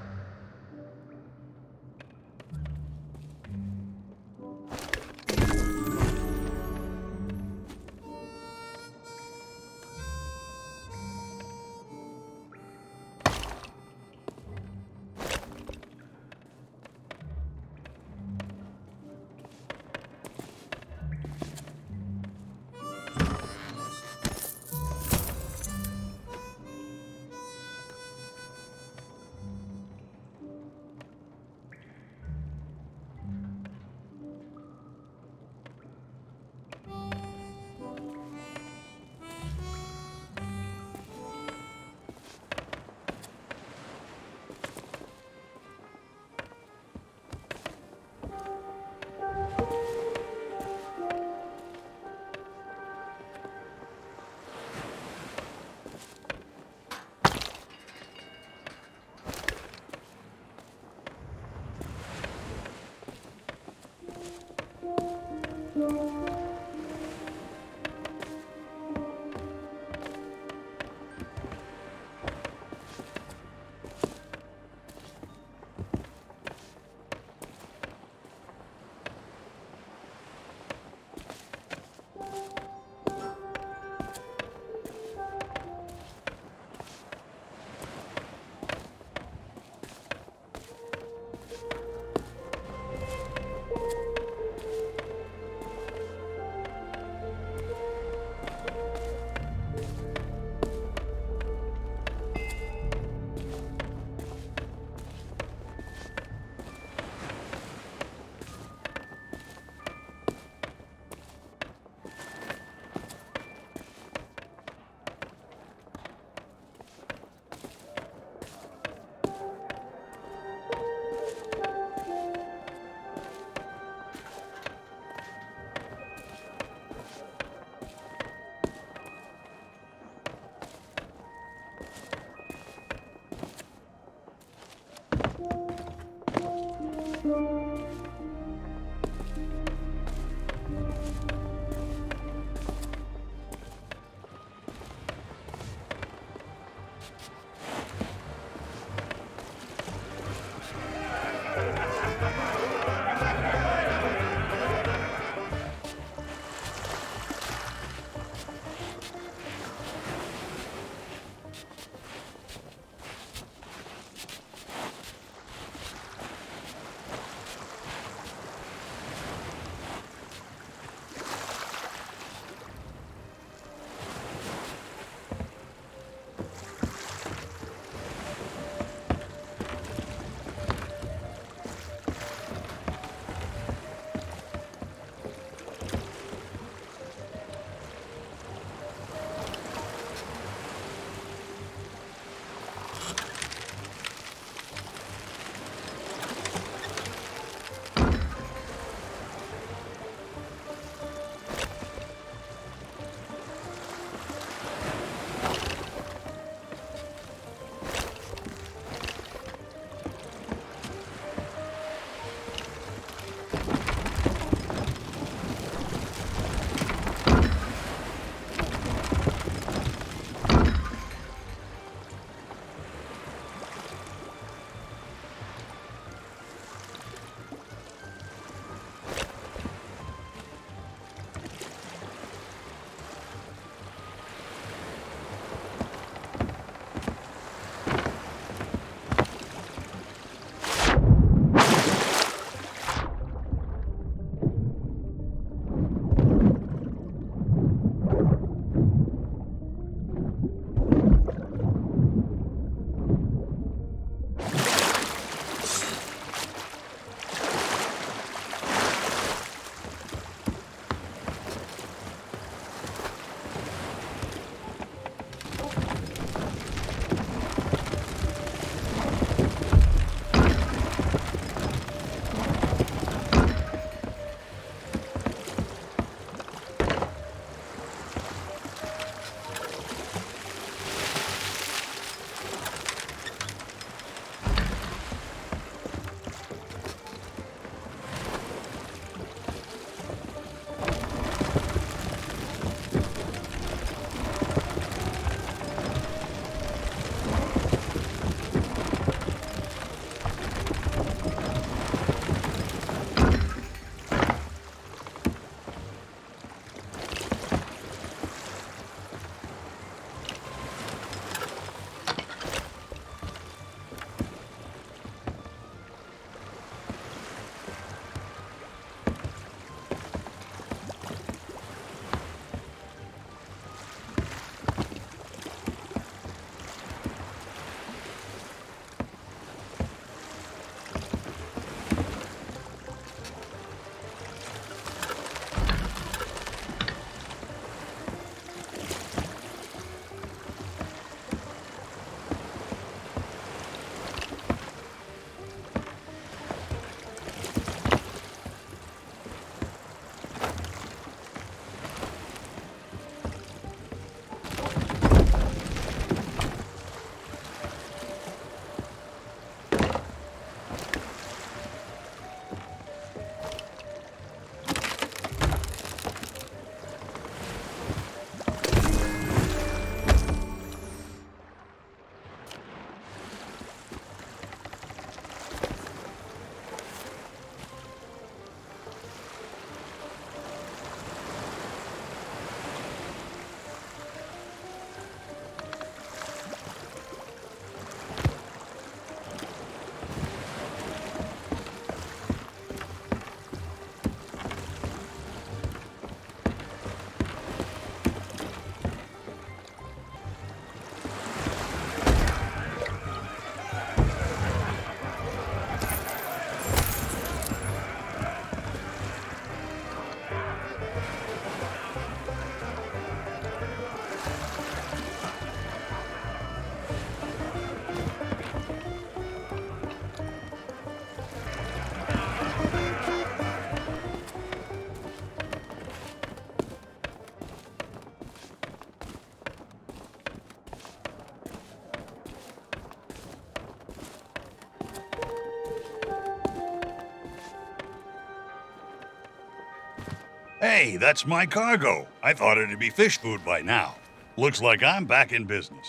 Hey, that's my cargo. I thought it'd be fish food by now. Looks like I'm back in business.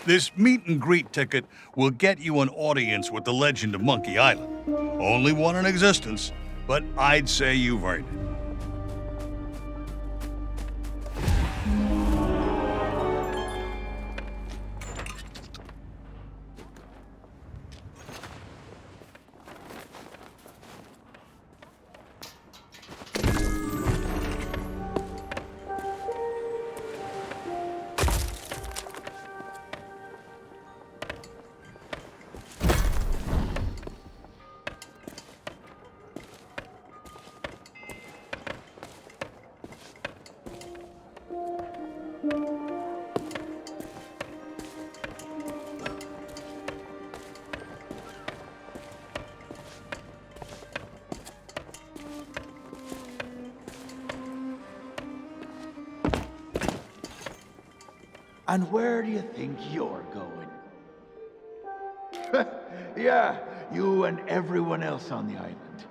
This meet and greet ticket will get you an audience with the legend of Monkey Island. Only one in existence, but I'd say you've earned it. And where do you think you're going? Yeah, you and everyone else on the island.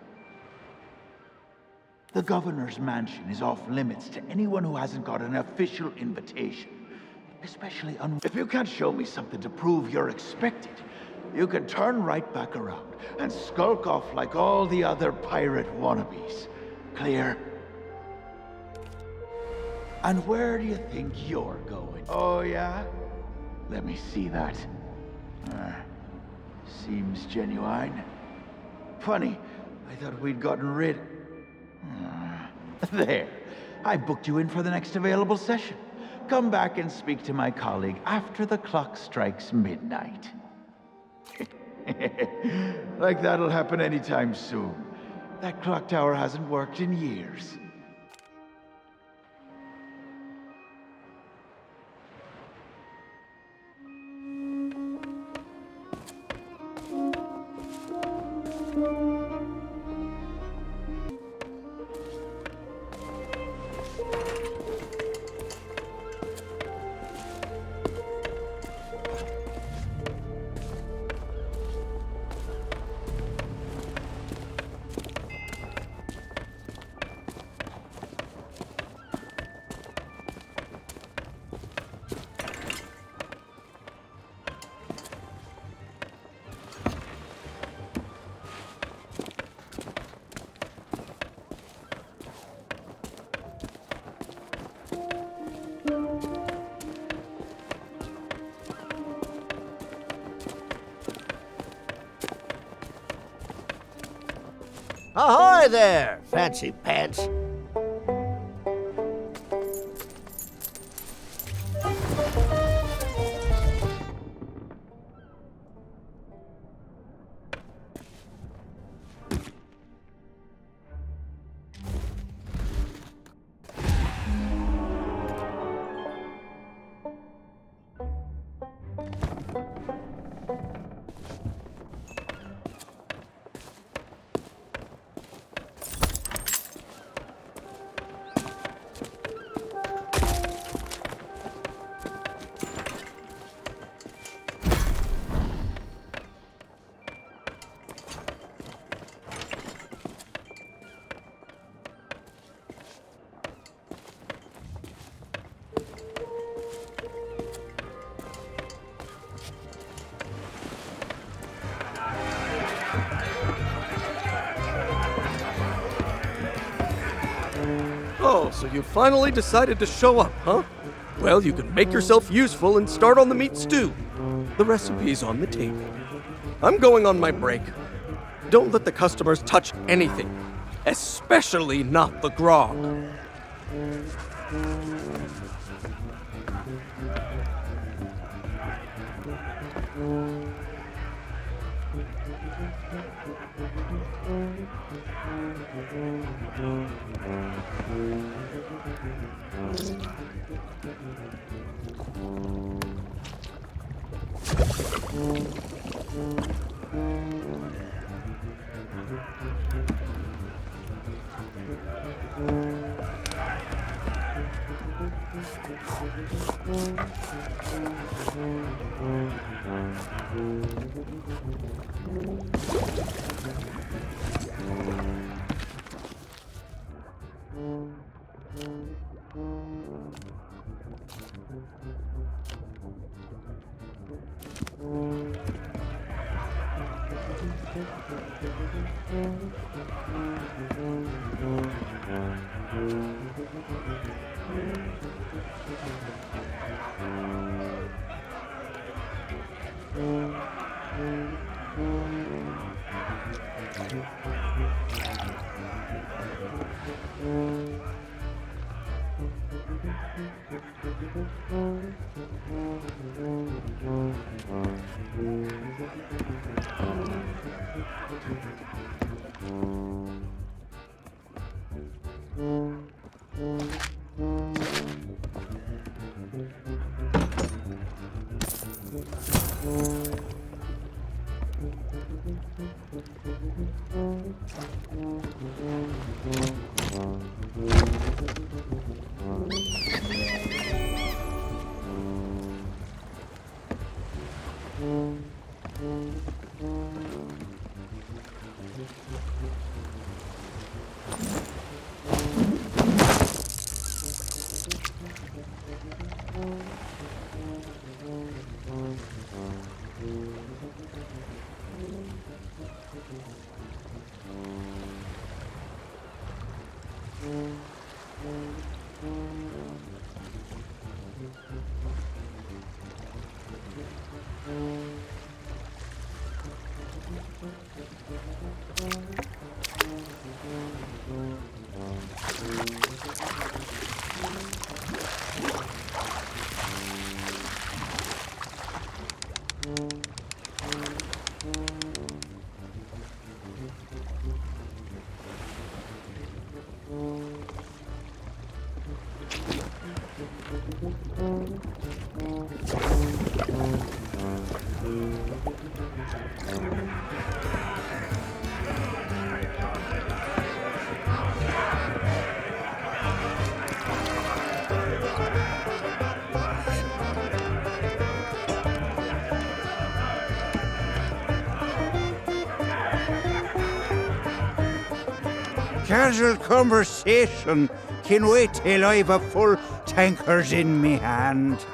The governor's mansion is off limits to anyone who hasn't got an official invitation. Especially if you can't show me something to prove you're expected, you can turn right back around and skulk off like all the other pirate wannabes. Clear? And where do you think you're going? Oh, yeah? Let me see that. Seems genuine. Funny, I thought we'd gotten rid... There. I booked you in for the next available session. Come back and speak to my colleague after the clock strikes midnight. Like that'll happen anytime soon. That clock tower hasn't worked in years. Ahoy there, fancy pants. Oh, so you finally decided to show up, huh? Well, you can make yourself useful and start on the meat stew. The recipe's on the table. I'm going on my break. Don't let the customers touch anything, especially not the grog. Casual conversation can wait till I've a full tankard in me hand.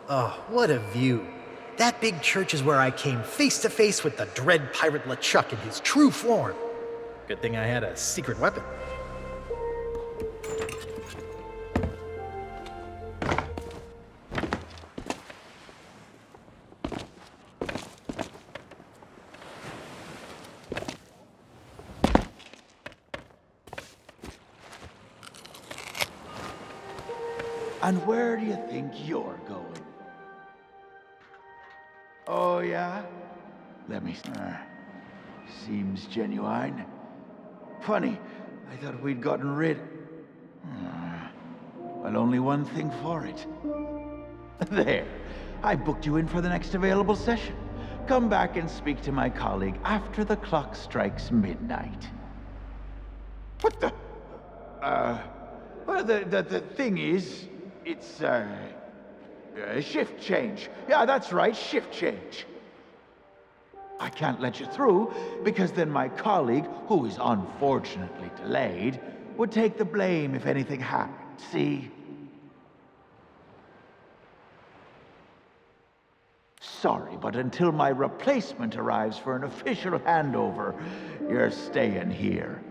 Oh, what a view. That big church is where I came face to face with the dread pirate LeChuck in his true form. Good thing I had a secret weapon. And where do you think you're going? Oh, yeah? Let me... seems genuine. Funny, I thought we'd gotten rid... well, only one thing for it. There. I booked you in for the next available session. Come back and speak to my colleague after the clock strikes midnight. What the... well, the thing is... It's, shift change. Yeah, that's right, shift change. I can't let you through, because then my colleague, who is unfortunately delayed, would take the blame if anything happened, see? Sorry, but until my replacement arrives for an official handover, you're staying here.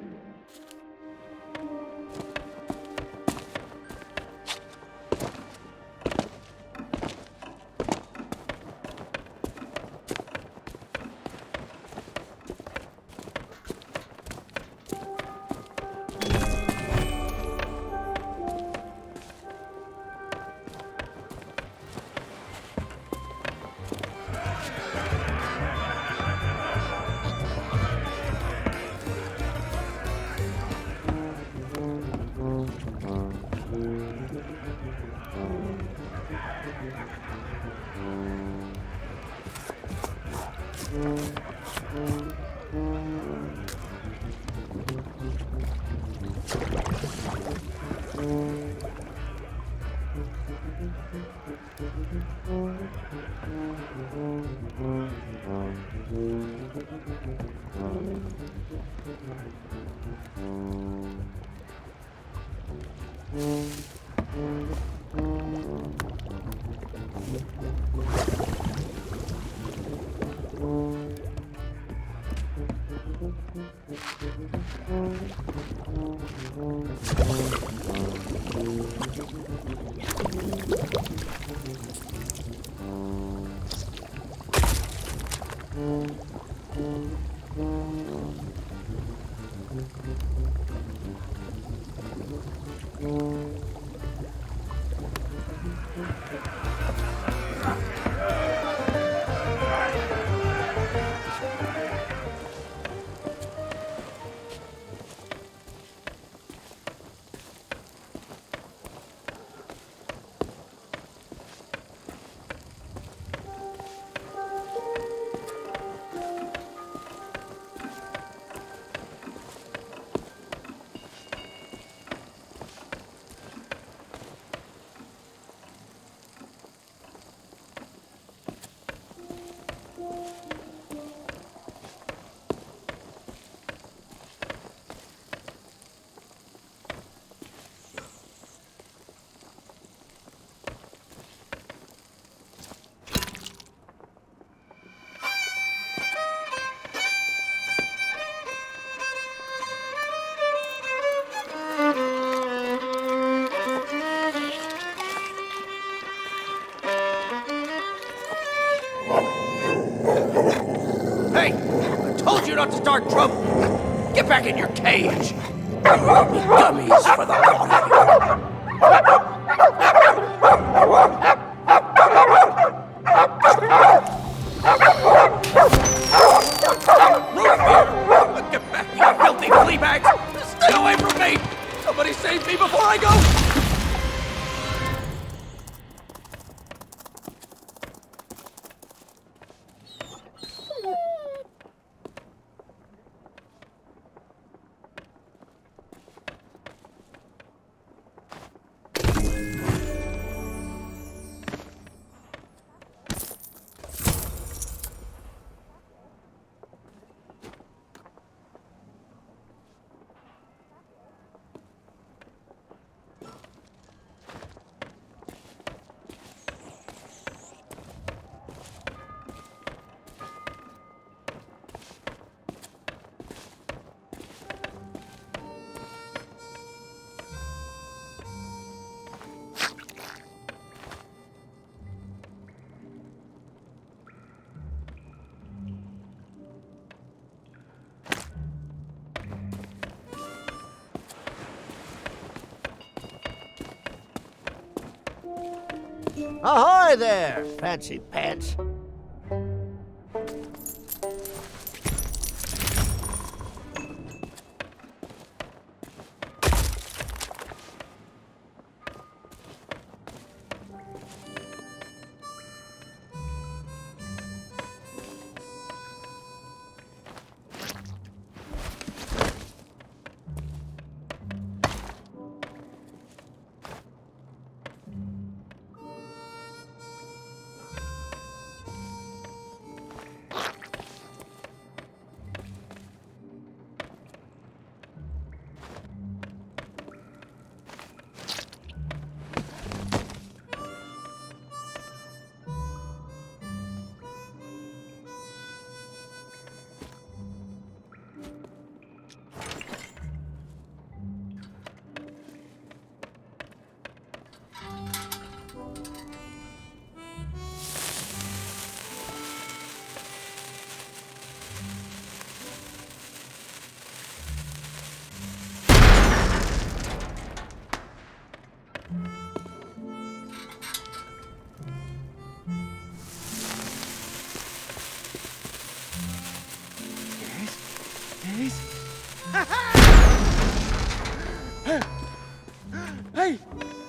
Not to start trouble. Get back in your cage. Dummies for the long of you. Root beer! Get back, you filthy flea bags! Stay away from me! Somebody save me before I go! Ahoy there, fancy pants.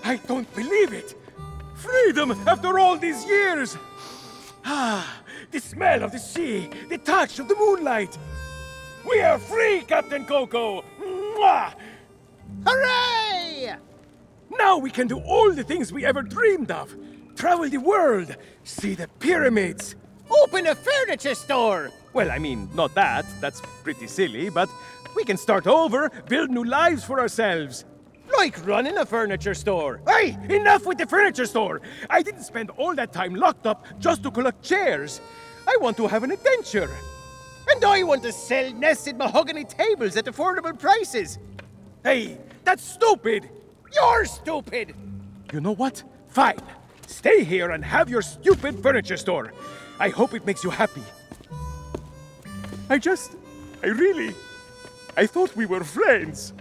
I don't believe it! Freedom after all these years! Ah, the smell of the sea, the touch of the moonlight! We are free, Captain Coco! Mwah! Hooray! Now we can do all the things we ever dreamed of. Travel the world, see the pyramids. Open a furniture store! Well, I mean, not that. That's pretty silly, but we can start over, build new lives for ourselves. Like running a furniture store. Hey, enough with the furniture store! I didn't spend all that time locked up just to collect chairs. I want to have an adventure. And I want to sell nested mahogany tables at affordable prices. Hey, that's stupid! You're stupid! You know what? Fine. Stay here and have your stupid furniture store. I hope it makes you happy. I thought we were friends.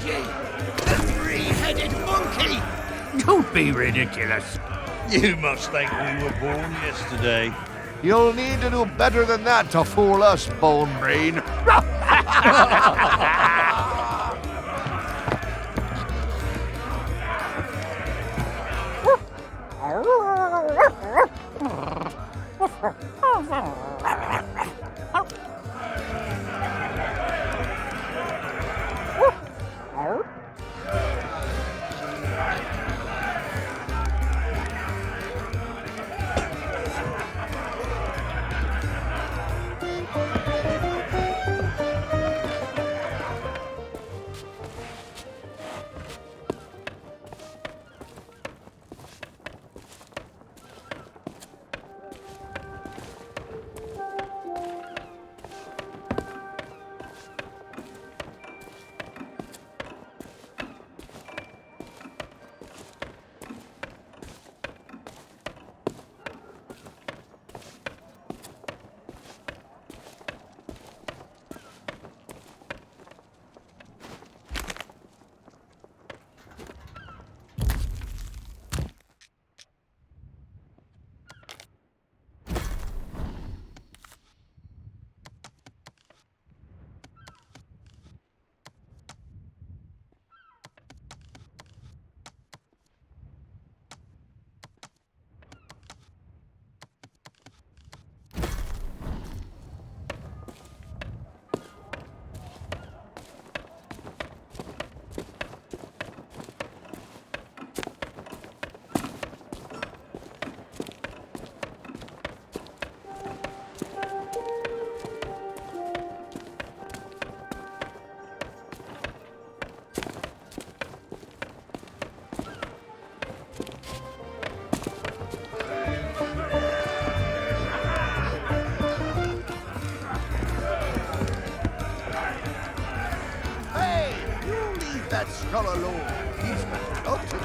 ye! The three-headed monkey! Don't be ridiculous. You must think we were born yesterday. You'll need to do better than that to fool us, Bone Brain. That skull alone. He's got up to you.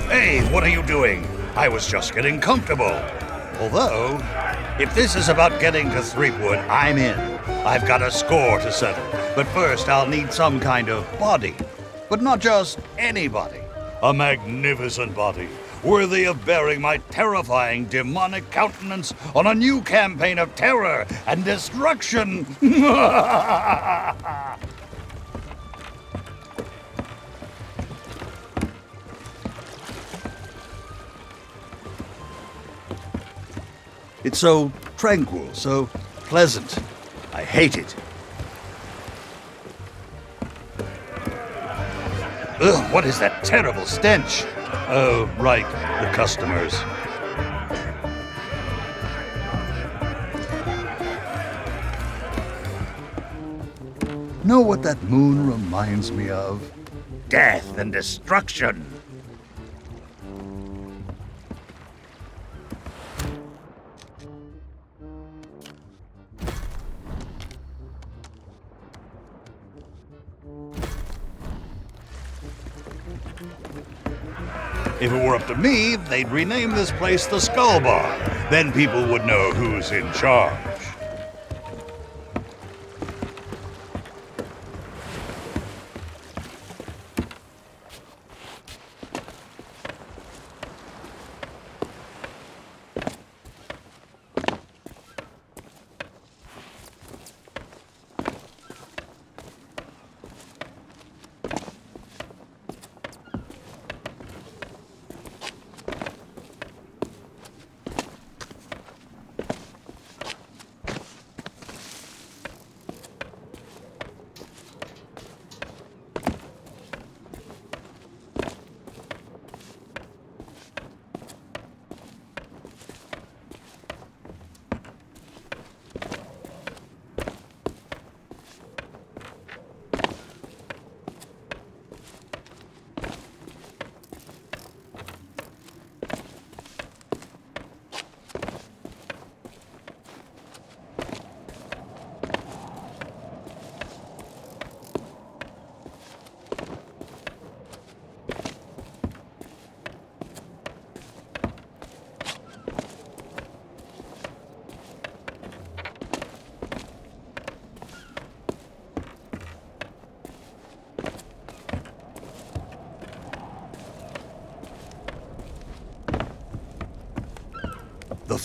Hey, what are you doing? I was just getting comfortable. Although, if this is about getting to Threepwood, I'm in. I've got a score to settle. But first, I'll need some kind of body. But not just any body. A magnificent body, worthy of bearing my terrifying demonic countenance on a new campaign of terror and destruction. It's so tranquil, so pleasant. I hate it. Ugh, what is that terrible stench? Oh, right, the customers. Know what that moon reminds me of? Death and destruction. If it were up to me, they'd rename this place the Scumm Bar. Then people would know who's in charge.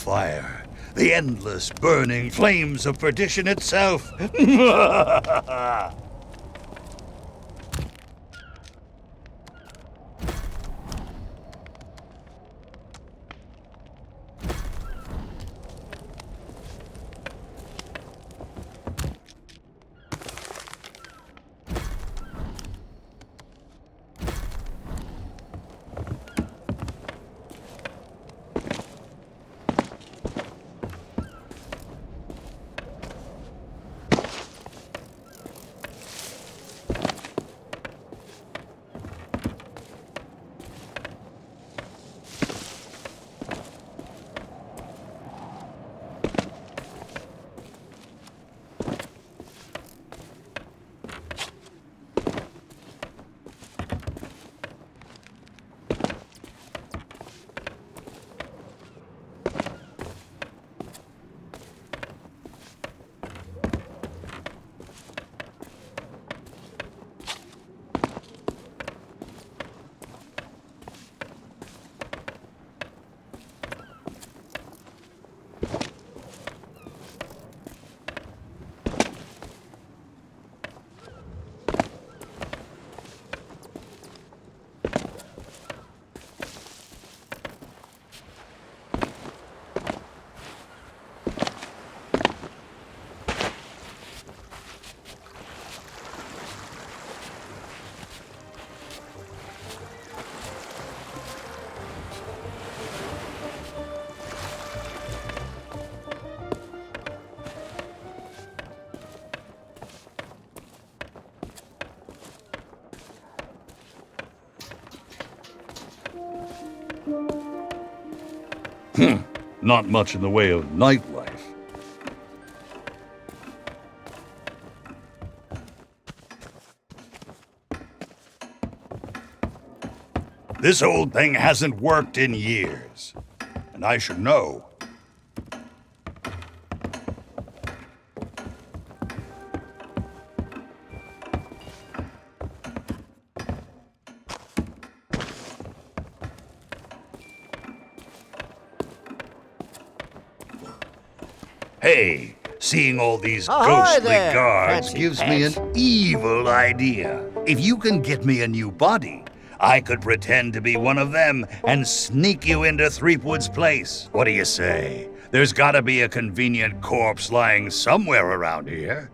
fire. The endless burning flames of perdition itself. Not much in the way of nightlife. This old thing hasn't worked in years, and I should know. Hey, seeing all these ghostly there, guards fancy gives pet. me an evil idea. If you can get me a new body, I could pretend to be one of them and sneak you into Threepwood's place. What do you say? There's gotta be a convenient corpse lying somewhere around here.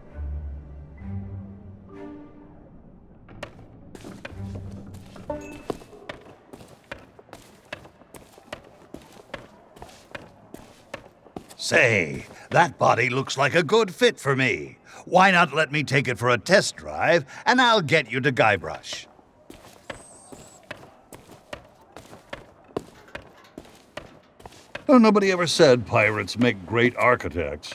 Say, that body looks like a good fit for me. Why not let me take it for a test drive, and I'll get you to Guybrush. Oh, nobody ever said pirates make great architects.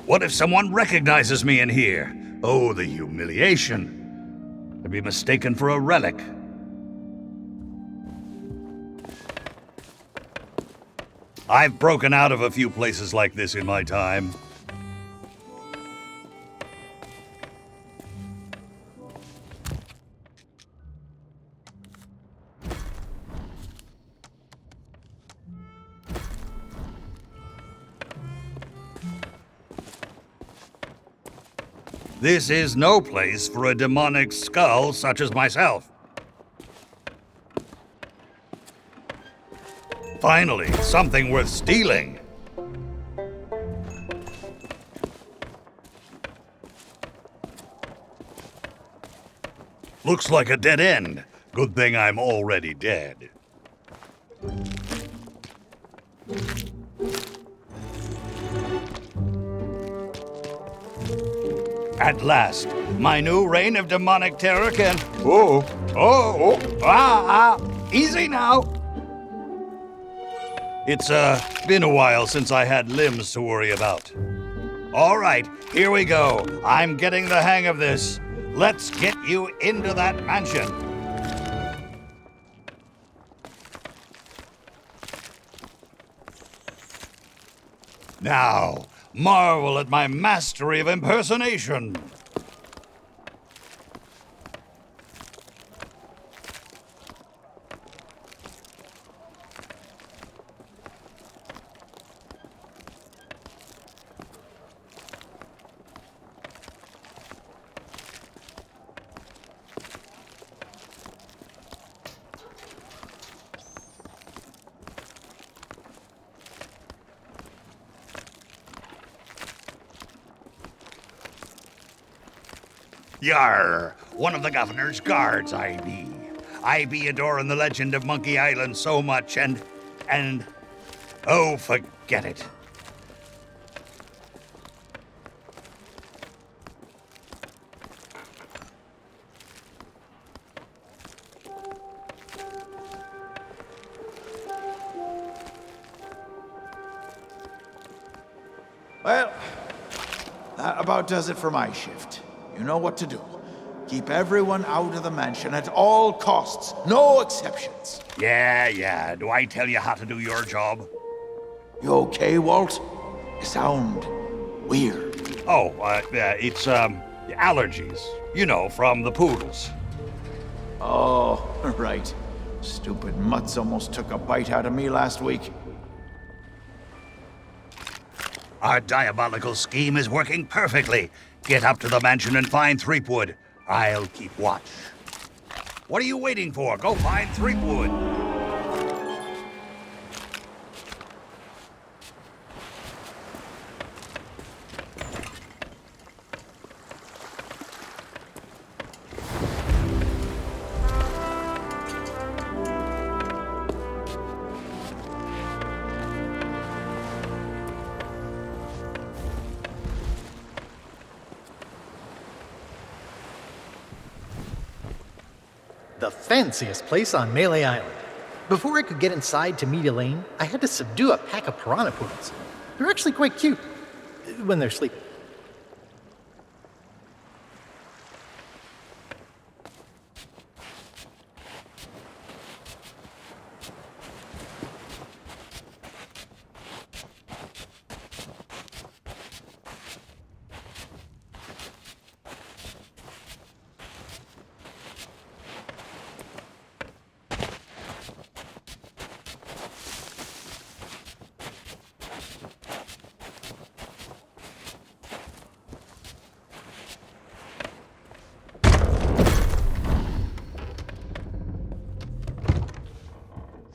What if someone recognizes me in here? Oh, the humiliation. I'd be mistaken for a relic. I've broken out of a few places like this in my time. This is no place for a demonic skull such as myself. Finally, something worth stealing. Looks like a dead end. Good thing I'm already dead. At last, my new reign of demonic terror can... Easy now. It's, been a while since I had limbs to worry about. All right, here we go. I'm getting the hang of this. Let's get you into that mansion. Now, marvel at my mastery of impersonation. Yar, one of the governor's guards I be. I be adoring the legend of Monkey Island so much and... Oh, forget it. Well, that about does it for my shift. You know what to do. Keep everyone out of the mansion at all costs. No exceptions. Yeah. Do I tell you how to do your job? You okay, Walt? You sound weird. Oh, it's, allergies. You know, from the poodles. Oh, right. Stupid mutts almost took a bite out of me last week. Our diabolical scheme is working perfectly. Get up to the mansion and find Threepwood. I'll keep watch. What are you waiting for? Go find Threepwood. The fanciest place on Mêlée Island. Before I could get inside to meet Elaine, I had to subdue a pack of piranha poodles. They're actually quite cute when they're sleeping.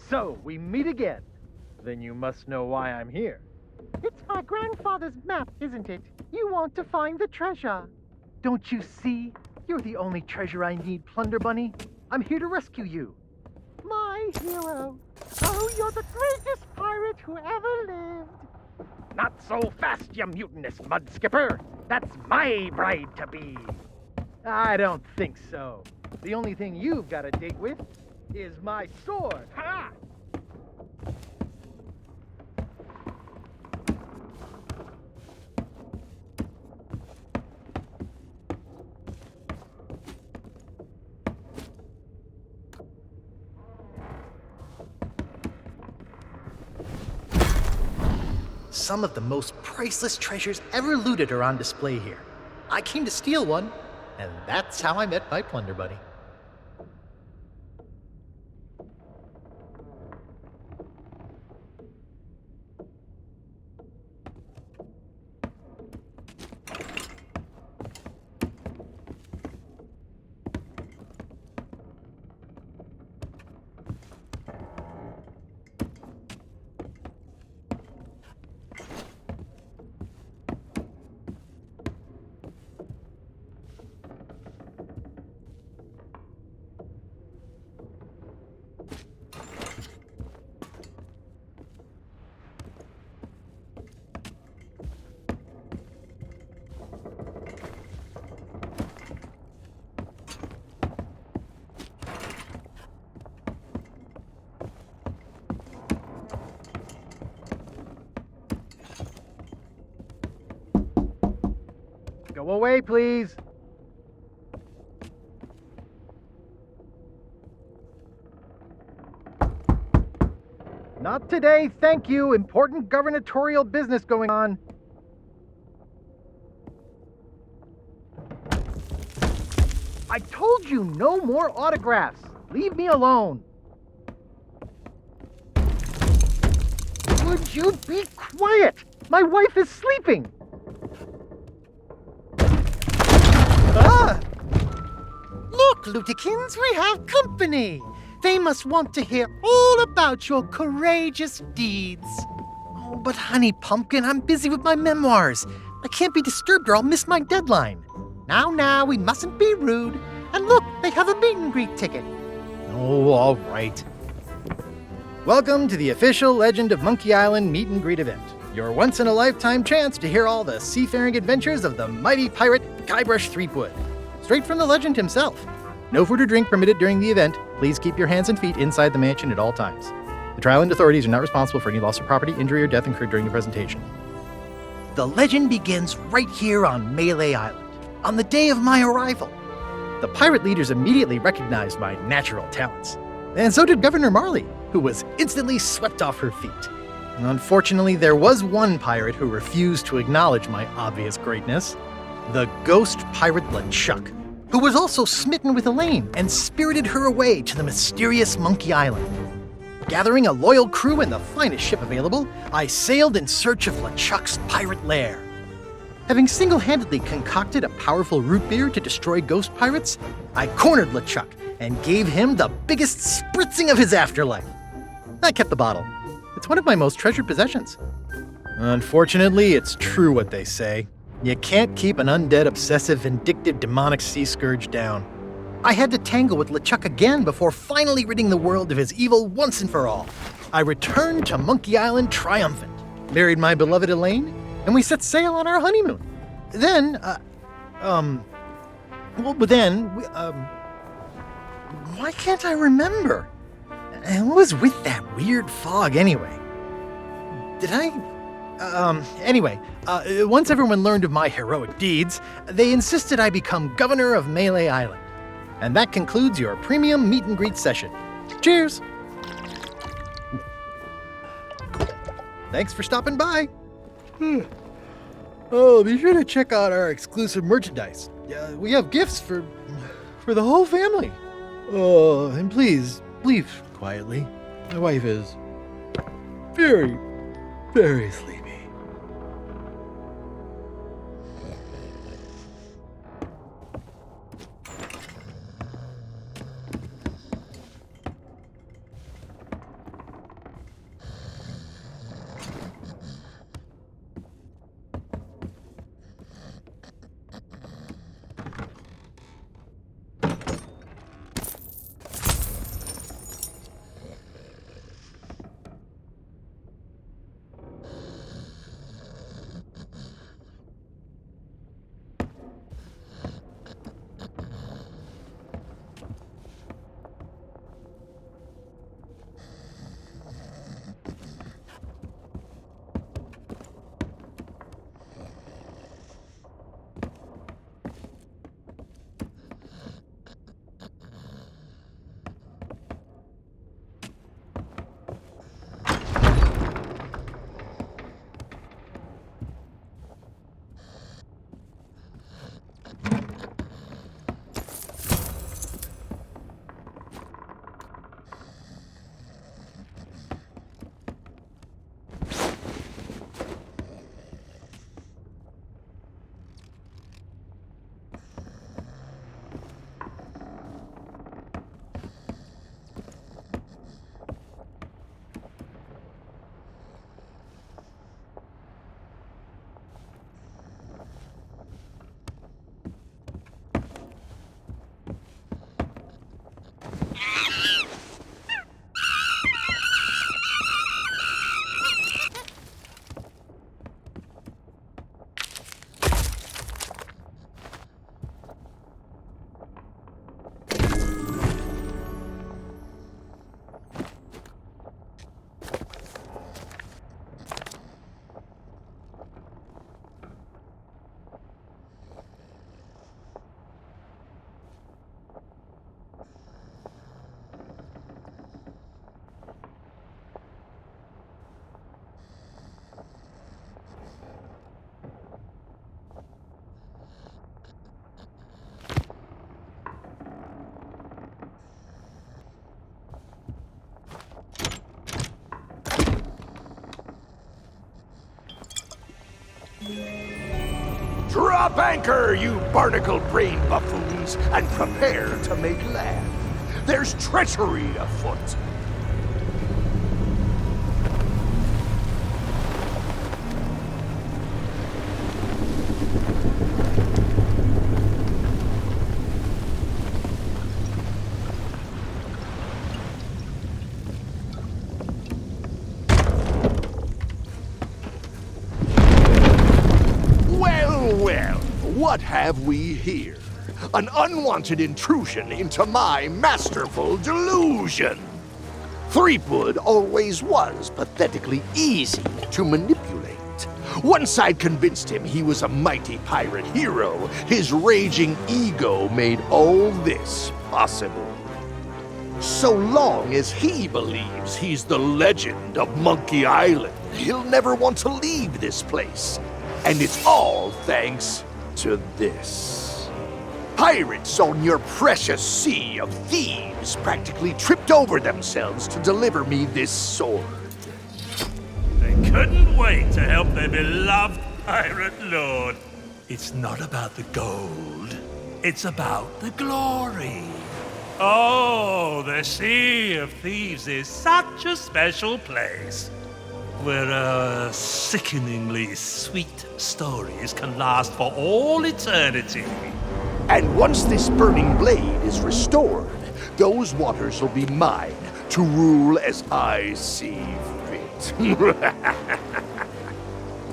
So, we meet again. Then you must know why I'm here. It's my grandfather's map, isn't it? You want to find the treasure. Don't you see? You're the only treasure I need, Plunder Bunny. I'm here to rescue you. My hero. Oh, you're the greatest pirate who ever lived. Not so fast, you mutinous mud skipper. That's my bride-to-be. I don't think so. The only thing you've got a date with is my sword. Ha! Some of the most priceless treasures ever looted are on display here. I came to steal one, and that's how I met my Plunder Buddy. Go away, please. Not today, thank you. Important gubernatorial business going on. I told you no more autographs. Leave me alone. Would you be quiet? My wife is sleeping. Ah! Look, Lutikins, we have company. They must want to hear all about your courageous deeds. Oh, but honey pumpkin, I'm busy with my memoirs. I can't be disturbed or I'll miss my deadline. Now, we mustn't be rude. And look, they have a meet and greet ticket. Oh, all right. Welcome to the official Legend of Monkey Island meet and greet event. Your once-in-a-lifetime chance to hear all the seafaring adventures of the mighty pirate Guybrush Threepwood. Straight from the legend himself. No food or drink permitted during the event. Please keep your hands and feet inside the mansion at all times. The Trial Island authorities are not responsible for any loss of property, injury, or death incurred during the presentation. The legend begins right here on Mêlée Island, on the day of my arrival. The pirate leaders immediately recognized my natural talents. And so did Governor Marley, who was instantly swept off her feet. Unfortunately, there was one pirate who refused to acknowledge my obvious greatness. The ghost pirate LeChuck, who was also smitten with Elaine and spirited her away to the mysterious Monkey Island. Gathering a loyal crew and the finest ship available, I sailed in search of LeChuck's pirate lair. Having single-handedly concocted a powerful root beer to destroy ghost pirates, I cornered LeChuck and gave him the biggest spritzing of his afterlife. I kept the bottle. It's one of my most treasured possessions. Unfortunately, it's true what they say. You can't keep an undead, obsessive, vindictive, demonic sea scourge down. I had to tangle with LeChuck again before finally ridding the world of his evil once and for all. I returned to Monkey Island triumphant, married my beloved Elaine, and we set sail on our honeymoon. Then, why can't I remember? And what was with that weird fog anyway? Once everyone learned of my heroic deeds, they insisted I become governor of Mêlée Island. And that concludes your premium meet and greet session. Cheers! Thanks for stopping by. Oh, be sure to check out our exclusive merchandise. We have gifts for the whole family. Oh, and please, leave quietly. My wife is very, very sleepy. Drop anchor, you barnacle-brained buffoons, and prepare to make land. There's treachery afoot. What have we here? An unwanted intrusion into my masterful delusion. Threepwood always was pathetically easy to manipulate. Once I'd convinced him he was a mighty pirate hero, his raging ego made all this possible. So long as he believes he's the legend of Monkey Island, he'll never want to leave this place. And it's all thanks to this. Pirates on your precious sea of thieves practically tripped over themselves to deliver me this sword. They couldn't wait to help their beloved pirate lord. It's not about the gold. It's about the glory. Oh, the Sea of Thieves is such a special place, where sickeningly sweet stories can last for all eternity. And once this burning blade is restored, those waters will be mine to rule as I see fit.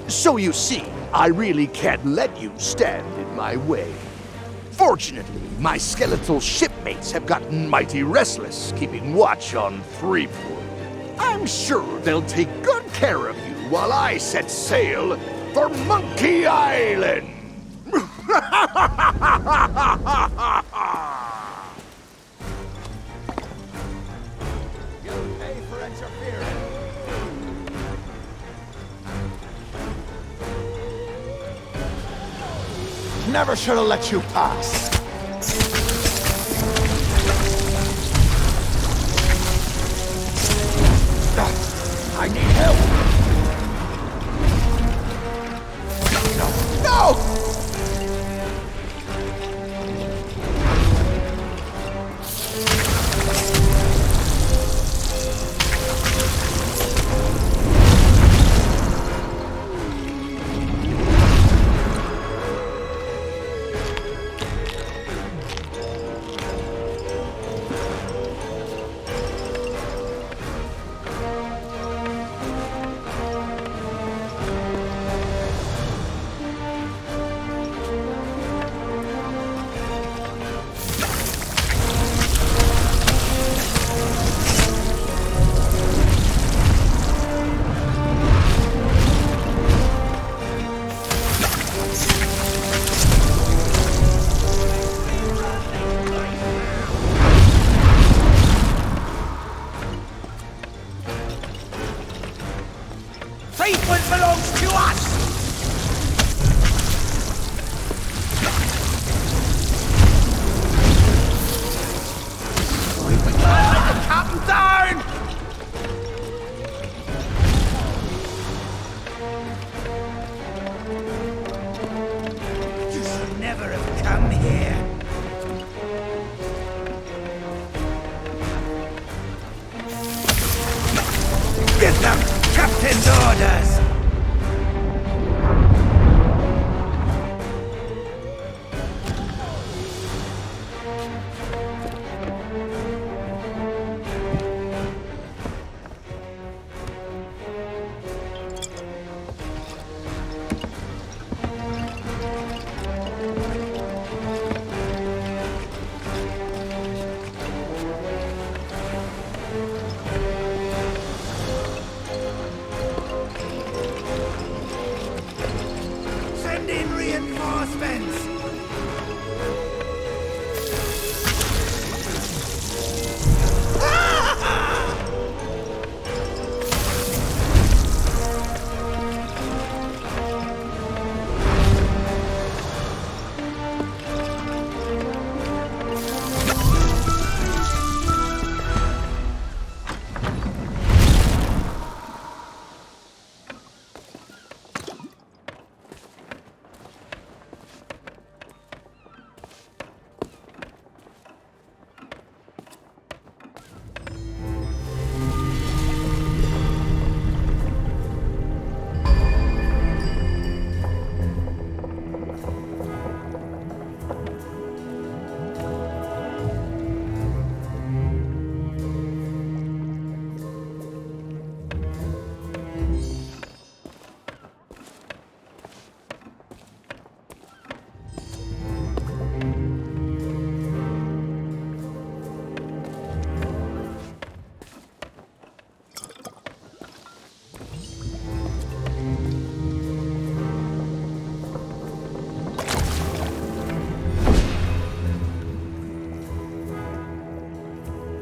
So you see, I really can't let you stand in my way. Fortunately, my skeletal shipmates have gotten mighty restless, keeping watch on Threepwood. I'm sure they'll take good care of you while I set sail for Monkey Island! You'll pay for interfering. Never should have let you pass. I need help. No!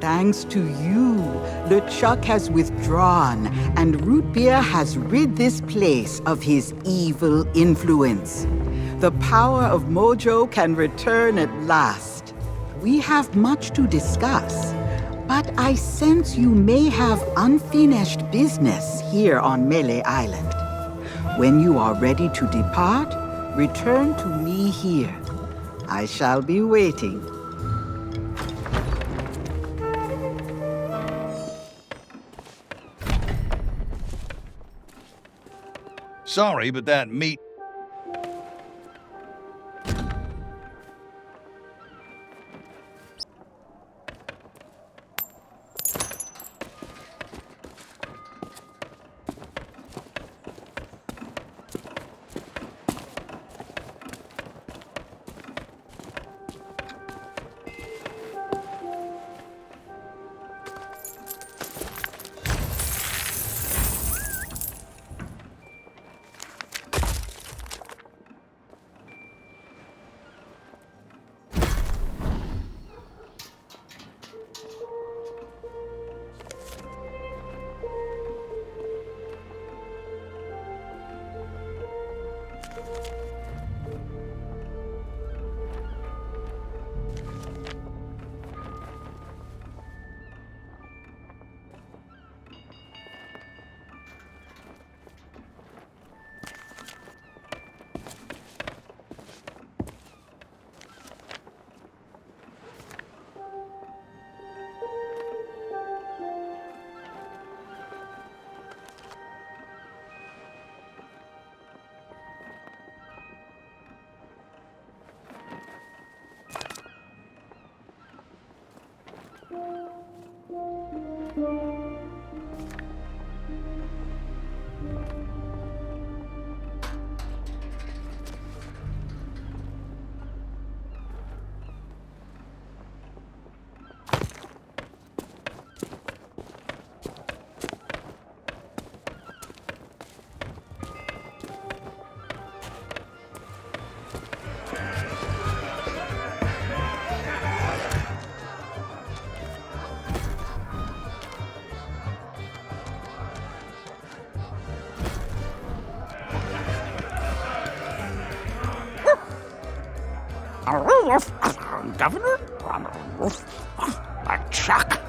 Thanks to you, LeChuck has withdrawn, and Root Beer has rid this place of his evil influence. The power of Mojo can return at last. We have much to discuss, but I sense you may have unfinished business here on Mêlée Island. When you are ready to depart, return to me here. I shall be waiting. Sorry, but that meat... Governor? LeChuck.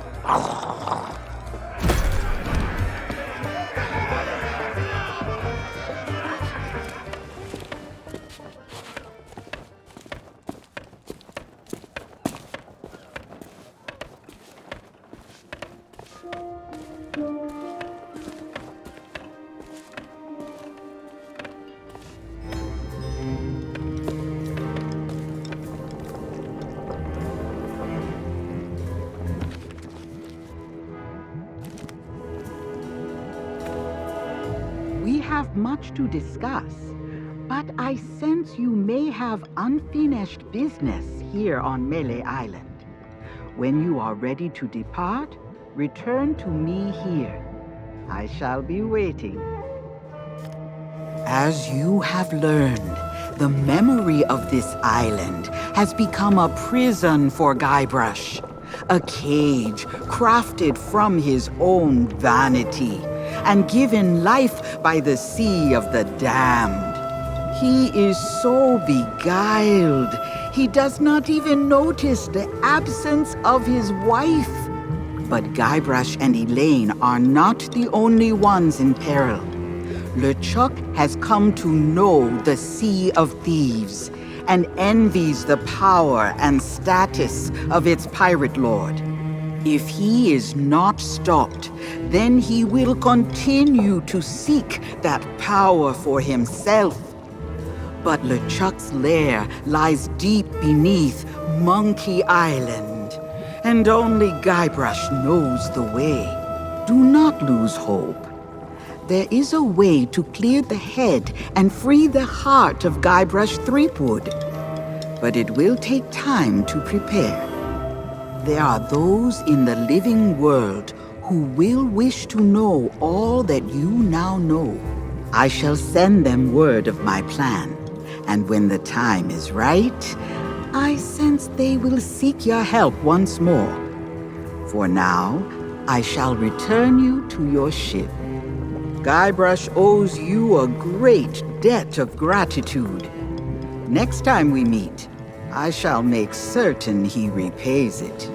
We have much to discuss, but I sense you may have unfinished business here on Mêlée Island. When you are ready to depart, return to me here. I shall be waiting. As you have learned, the memory of this island has become a prison for Guybrush, a cage crafted from his own vanity and given life by the sea of the damned. He is so beguiled, he does not even notice the absence of his wife. But Guybrush and Elaine are not the only ones in peril. LeChuck has come to know the Sea of Thieves and envies the power and status of its pirate lord. If he is not stopped, then he will continue to seek that power for himself. But LeChuck's lair lies deep beneath Monkey Island, and only Guybrush knows the way. Do not lose hope. There is a way to clear the head and free the heart of Guybrush Threepwood, but it will take time to prepare. There are those in the living world who will wish to know all that you now know. I shall send them word of my plan, and when the time is right, I sense they will seek your help once more. For now, I shall return you to your ship. Guybrush owes you a great debt of gratitude. Next time we meet, I shall make certain he repays it.